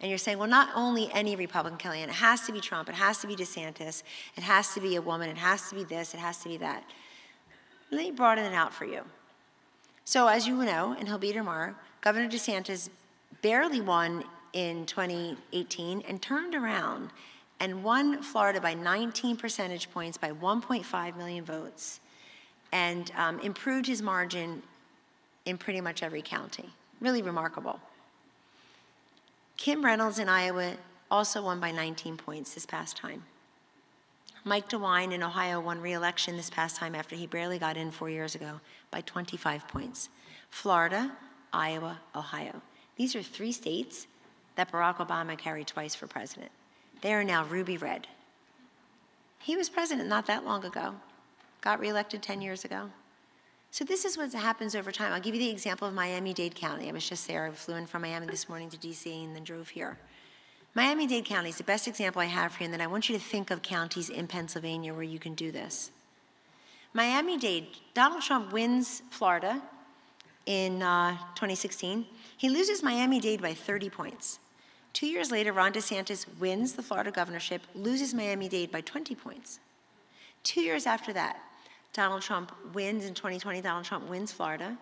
And you're saying, well, not only any Republican, Kellyanne, it has to be Trump, it has to be DeSantis, it has to be a woman, it has to be this, it has to be that. Let me broaden it out for you. So as you know, and he'll be tomorrow, Governor DeSantis barely won in 2018 and turned around and won Florida by 19 percentage points by 1.5 million votes and improved his margin in pretty much every county. Really remarkable. Kim Reynolds in Iowa also won by 19 points this past time. Mike DeWine in Ohio won re-election this past time after he barely got in 4 years ago by 25 points. Florida, Iowa, Ohio. These are 3 states that Barack Obama carried twice for president. They are now ruby red. He was president not that long ago, got reelected 10 years ago. So this is what happens over time. I'll give you the example of Miami-Dade County. I was just there. I flew in from Miami this morning to DC and then drove here. Miami-Dade County is the best example I have for you, and then I want you to think of counties in Pennsylvania where you can do this. Miami-Dade, Donald Trump wins Florida in 2016. He loses Miami-Dade by 30 points. 2 years later, Ron DeSantis wins the Florida governorship, loses Miami-Dade by 20 points. 2 years after that, Donald Trump wins in 2020. Donald Trump wins Florida.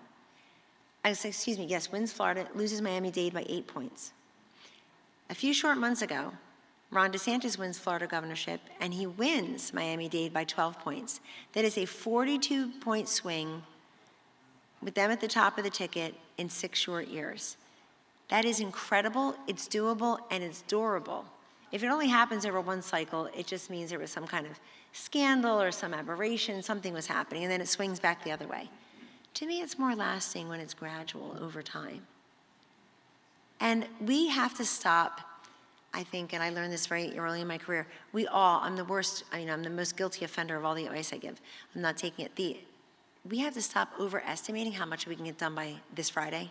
Wins Florida, loses Miami-Dade by 8 points. A few short months ago, Ron DeSantis wins Florida governorship, and he wins Miami-Dade by 12 points. That is a 42-point swing with them at the top of the ticket in 6 short years. That is incredible, it's doable, and it's durable. If it only happens over one cycle, it just means there was some kind of scandal or some aberration, something was happening, and then it swings back the other way. To me, it's more lasting when it's gradual over time. And we have to stop, I think, and I learned this very early in my career, I'm the worst, I'm the most guilty offender of all the advice I give. I'm not taking it. We have to stop overestimating how much we can get done by this Friday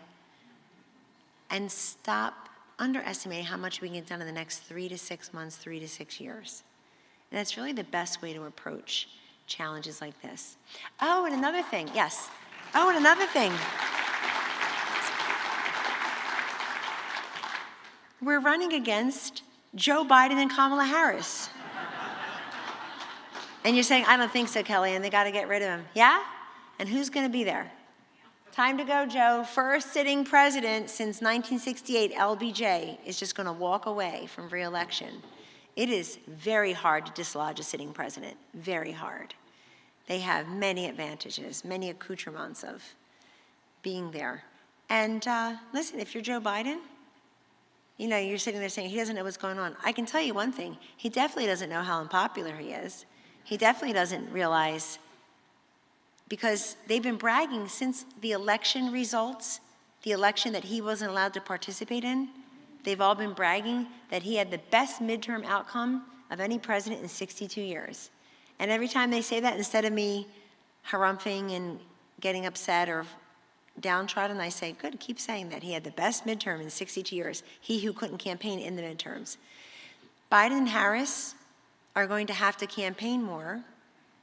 and stop underestimating how much we can get done in the next 3 to 6 months, 3 to 6 years. And that's really the best way to approach challenges like this. Oh, and another thing, yes. Oh, and another thing. We're running against Joe Biden and Kamala Harris. And you're saying, I don't think so, Kellyanne, they got to get rid of him. Yeah? And who's going to be there? Time to go, Joe. First sitting president since 1968, LBJ, is just going to walk away from re-election. It is very hard to dislodge a sitting president, very hard. They have many advantages, many accoutrements of being there. And listen, if you're Joe Biden, you know, you're sitting there saying he doesn't know what's going on. I can tell you one thing, he definitely doesn't know how unpopular he is. He definitely doesn't realize, because they've been bragging since the election results, the election that he wasn't allowed to participate in, they've all been bragging that he had the best midterm outcome of any president in 62 years. And every time they say that, instead of me harumphing and getting upset or downtrodden, I say, good, keep saying that. He had the best midterm in 62 years, he who couldn't campaign in the midterms. Biden and Harris are going to have to campaign more.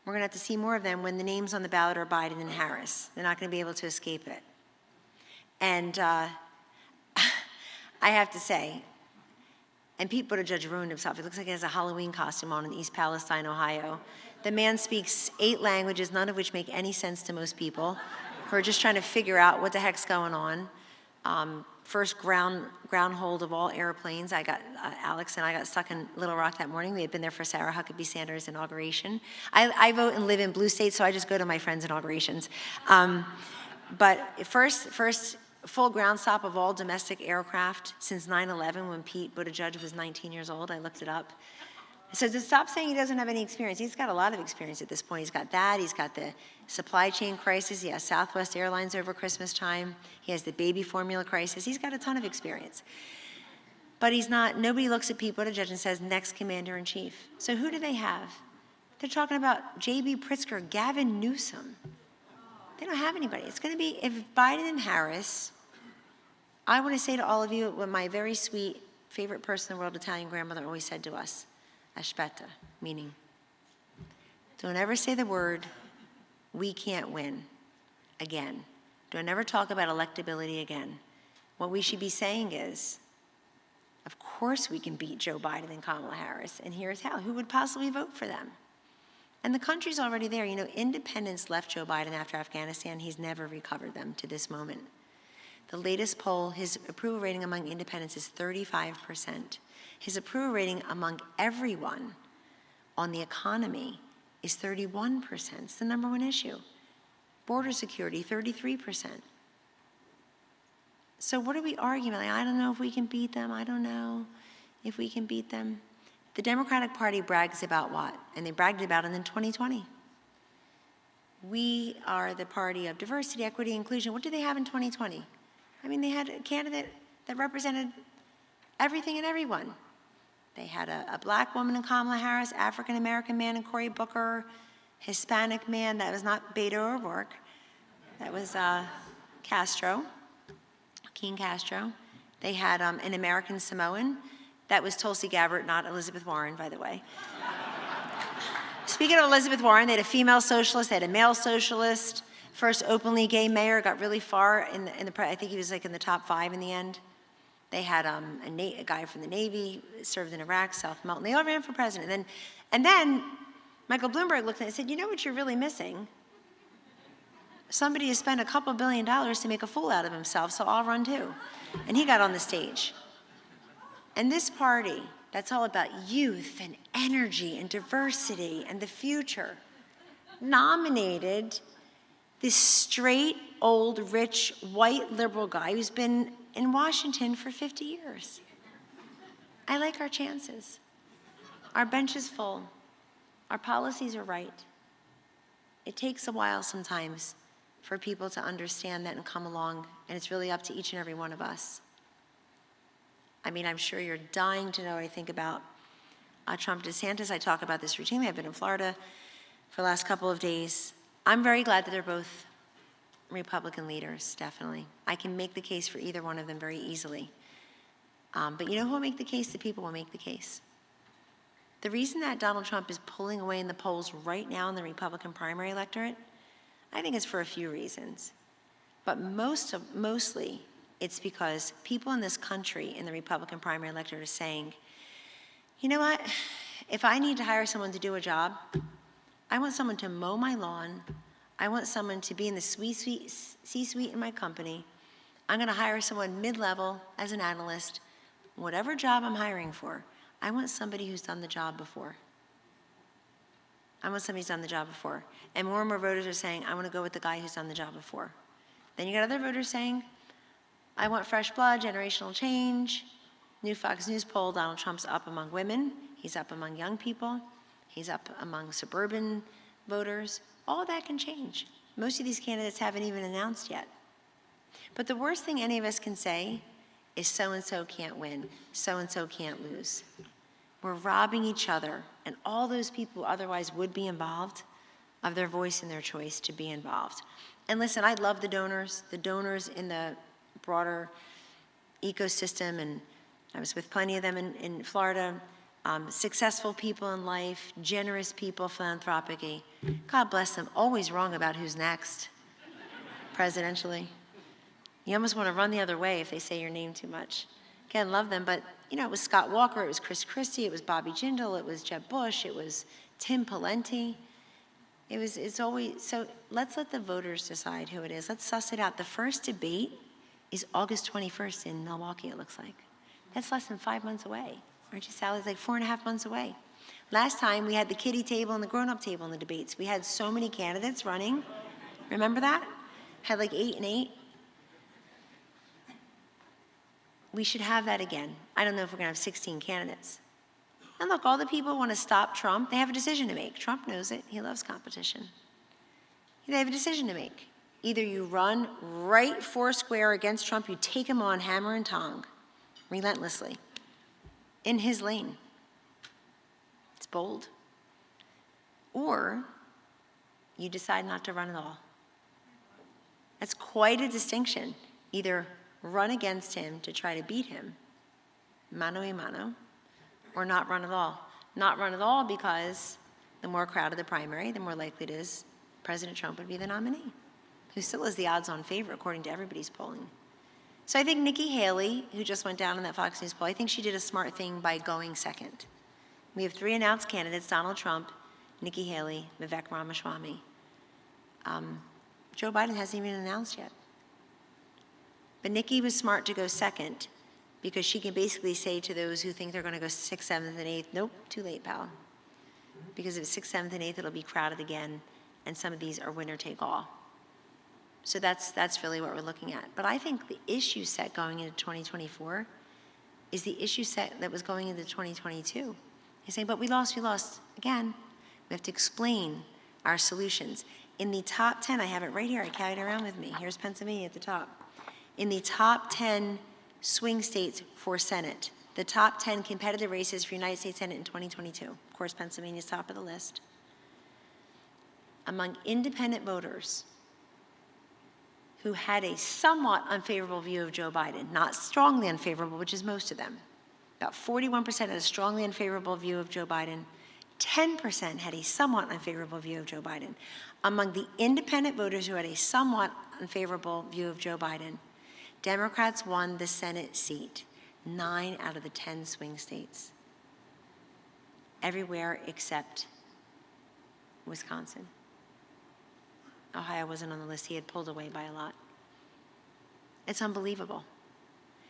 We're going to have to see more of them when the names on the ballot are Biden and Harris. They're not going to be able to escape it. And I have to say, and Pete Buttigieg ruined himself. It looks like he has a Halloween costume on in East Palestine, Ohio. The man speaks 8 languages, none of which make any sense to most people who are just trying to figure out what the heck's going on. First ground hold of all airplanes. Alex and I got stuck in Little Rock that morning. We had been there for Sarah Huckabee Sanders' inauguration. I vote and live in blue states, so I just go to my friends' inaugurations. But first full ground stop of all domestic aircraft since 9/11, when Pete Buttigieg was 19 years old. I looked it up. So to stop saying he doesn't have any experience, he's got a lot of experience at this point. He's got that, he's got the supply chain crisis, he has Southwest Airlines over Christmas time, he has the baby formula crisis, he's got a ton of experience. But he's not, nobody looks at Pete Buttigieg and says, next commander-in-chief. So who do they have? They're talking about J.B. Pritzker, Gavin Newsom. They don't have anybody. It's gonna be, if Biden and Harris, I wanna say to all of you what my very sweet, favorite person in the world, Italian grandmother, always said to us, aspetta, meaning, don't ever say the word, we can't win, again. Don't ever talk about electability again. What we should be saying is, of course we can beat Joe Biden and Kamala Harris, and here's how. Who would possibly vote for them? And the country's already there. You know, independents left Joe Biden after Afghanistan. He's never recovered them to this moment. The latest poll, his approval rating among independents is 35%. His approval rating among everyone on the economy is 31%. It's the #1 issue. Border security, 33%. So what are we arguing? Like, I don't know if we can beat them. I don't know if we can beat them. The Democratic Party brags about what? And they bragged about it in 2020. We are the party of diversity, equity, inclusion. What did they have in 2020? I mean, they had a candidate that represented everything and everyone. They had a black woman in Kamala Harris, African-American man in Cory Booker, Hispanic man, that was not Beto O'Rourke, that was Castro, King Castro. They had an American Samoan, that was Tulsi Gabbard, not Elizabeth Warren, by the way. Speaking of Elizabeth Warren, they had a female socialist, they had a male socialist, first openly gay mayor, got really far in the I think he was like in the top 5 in the end. They had a guy from the Navy, served in Iraq, South Melton. They all ran for president. And then Michael Bloomberg looked at it and said, you know what you're really missing? Somebody has spent a couple $1 billion to make a fool out of himself, so I'll run too. And he got on the stage. And this party, that's all about youth and energy and diversity and the future, nominated this straight, old, rich, white liberal guy who's been in Washington for 50 years. I like our chances. Our bench is full. Our policies are right. It takes a while sometimes for people to understand that and come along, and it's really up to each and every one of us. I mean, I'm sure you're dying to know what I think about Trump DeSantis. I talk about this routinely. I've been in Florida for the last couple of days. I'm very glad that they're both Republican leaders, definitely. I can make the case for either one of them very easily. But you know who will make the case? The people will make the case. The reason that Donald Trump is pulling away in the polls right now in the Republican primary electorate, I think it's for a few reasons. But mostly, it's because people in this country in the Republican primary electorate are saying, you know what? If I need to hire someone to do a job, I want someone to mow my lawn. I want someone to be in the C-suite in my company. I'm going to hire someone mid-level as an analyst. Whatever job I'm hiring for, I want somebody who's done the job before. I want somebody who's done the job before. And more voters are saying, I want to go with the guy who's done the job before. Then you got other voters saying, I want fresh blood, generational change. New Fox News poll, Donald Trump's up among women. He's up among young people. He's up among suburban voters. All of that can change. Most of these candidates haven't even announced yet. But the worst thing any of us can say is so-and-so can't win, so-and-so can't lose. We're robbing each other and all those people who otherwise would be involved of their voice and their choice to be involved. And listen, I love the donors in the broader ecosystem, and I was with plenty of them in Florida, successful people in life, generous people, philanthropically. God bless them, always wrong about who's next, presidentially. You almost want to run the other way if they say your name too much. Again, love them, but it was Scott Walker, it was Chris Christie, it was Bobby Jindal, it was Jeb Bush, it was Tim Pawlenty. It's always, so let's let the voters decide who it is. Let's suss it out. The first debate is August 21st in Milwaukee, it looks like. That's less than 5 months away. Aren't you, Sally? It's like 4.5 months away. Last time, we had the kiddie table and the grown-up table in the debates. We had so many candidates running. Remember that? Had like 8 and 8. We should have that again. I don't know if we're going to have 16 candidates. And look, all the people who want to stop Trump, they have a decision to make. Trump knows it. He loves competition. They have a decision to make. Either you run right foursquare against Trump, you take him on hammer and tong, relentlessly, in his lane. It's bold. Or you decide not to run at all. That's quite a distinction. Either run against him to try to beat him, mano a mano, or not run at all. Not run at all because the more crowded the primary, the more likely it is President Trump would be the nominee, who still is the odds-on favorite according to everybody's polling. So I think Nikki Haley, who just went down in that Fox News poll, I think she did a smart thing by going second. We have 3 announced candidates: Donald Trump, Nikki Haley, Vivek Ramaswamy. Joe Biden hasn't even announced yet. But Nikki was smart to go second because she can basically say to those who think they're going to go 6th, 7th, and 8th, nope, too late, pal. Because if it's 6th, 7th, and 8th, it'll be crowded again, and some of these are winner take all. So that's really what we're looking at. But I think the issue set going into 2024 is the issue set that was going into 2022. You're saying, but we lost. Again, we have to explain our solutions. In the top 10, I have it right here, I carried it around with me. Here's Pennsylvania at the top. In the top 10 swing states for Senate, the top 10 competitive races for United States Senate in 2022. Of course, Pennsylvania's top of the list. Among independent voters who had a somewhat unfavorable view of Joe Biden, not strongly unfavorable, which is most of them. About 41% had a strongly unfavorable view of Joe Biden. 10% had a somewhat unfavorable view of Joe Biden. Among the independent voters who had a somewhat unfavorable view of Joe Biden, Democrats won the Senate seat, 9 out of the 10 swing states. Everywhere except Wisconsin. Ohio wasn't on the list. He had pulled away by a lot. It's unbelievable.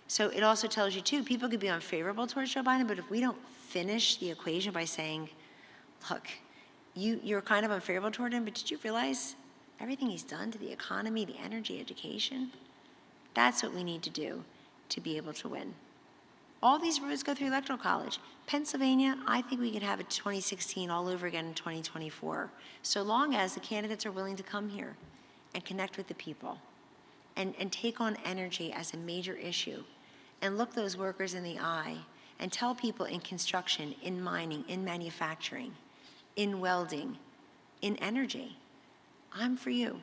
So it also tells you, too, people could be unfavorable towards Joe Biden, but if we don't finish the equation by saying, look, you're kind of unfavorable toward him, but did you realize everything he's done to the economy, the energy, education? That's what we need to do to be able to win. All these roads go through Electoral College. Pennsylvania, I think we could have it 2016 all over again in 2024, so long as the candidates are willing to come here and connect with the people and take on energy as a major issue and look those workers in the eye and tell people in construction, in mining, in manufacturing, in welding, in energy, I'm for you.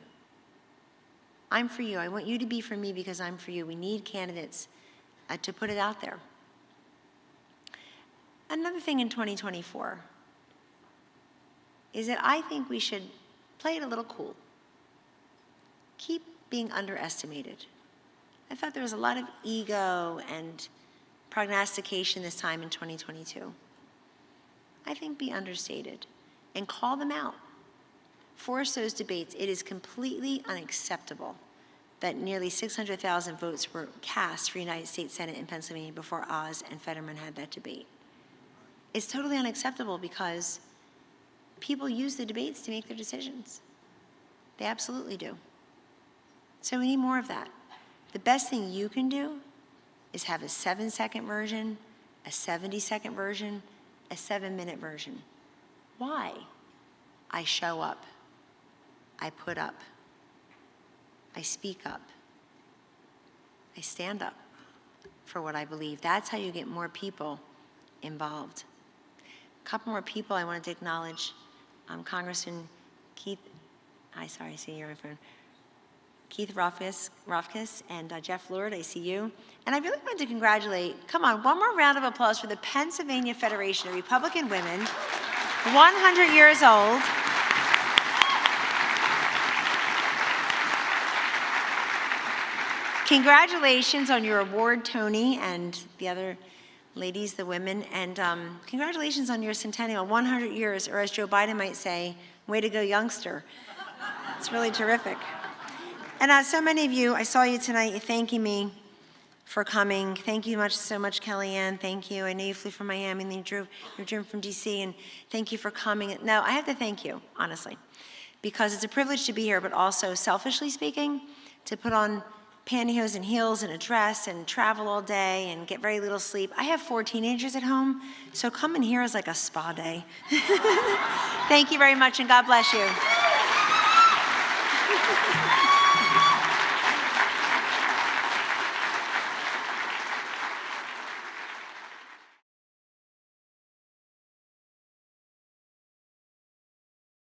I'm for you. I want you to be for me because I'm for you. We need candidates to put it out there. Another thing in 2024 is that I think we should play it a little cool. Keep being underestimated. I thought there was a lot of ego and prognostication this time in 2022. I think be understated and call them out. Force those debates. It is completely unacceptable that nearly 600,000 votes were cast for United States Senate in Pennsylvania before Oz and Fetterman had that debate. It's totally unacceptable because people use the debates to make their decisions. They absolutely do. So we need more of that. The best thing you can do is have a 7-second version, a 70-second version, a 7-minute version. Why? I show up. I put up. I speak up. I stand up for what I believe. That's how you get more people involved. A couple more people I wanted to acknowledge. Congressman Keith, I see you're on my phone. Keith Rothkus and Jeff Lord, I see you. And I really wanted to congratulate, come on, one more round of applause for the Pennsylvania Federation of Republican Women, 100 years old. Congratulations on your award, Tony, and the other ladies, the women, and congratulations on your centennial, 100 years, or as Joe Biden might say, way to go, youngster. It's really terrific. And so many of you, I saw you tonight thanking me for coming. Thank you so much, Kellyanne. Thank you. I know you flew from Miami and then you drove from DC, and thank you for coming. No, I have to thank you, honestly, because it's a privilege to be here, but also, selfishly speaking, to put on pantyhose and heels and a dress and travel all day and get very little sleep. I have 4 teenagers at home, so coming here is like a spa day. Thank you very much, and God bless you.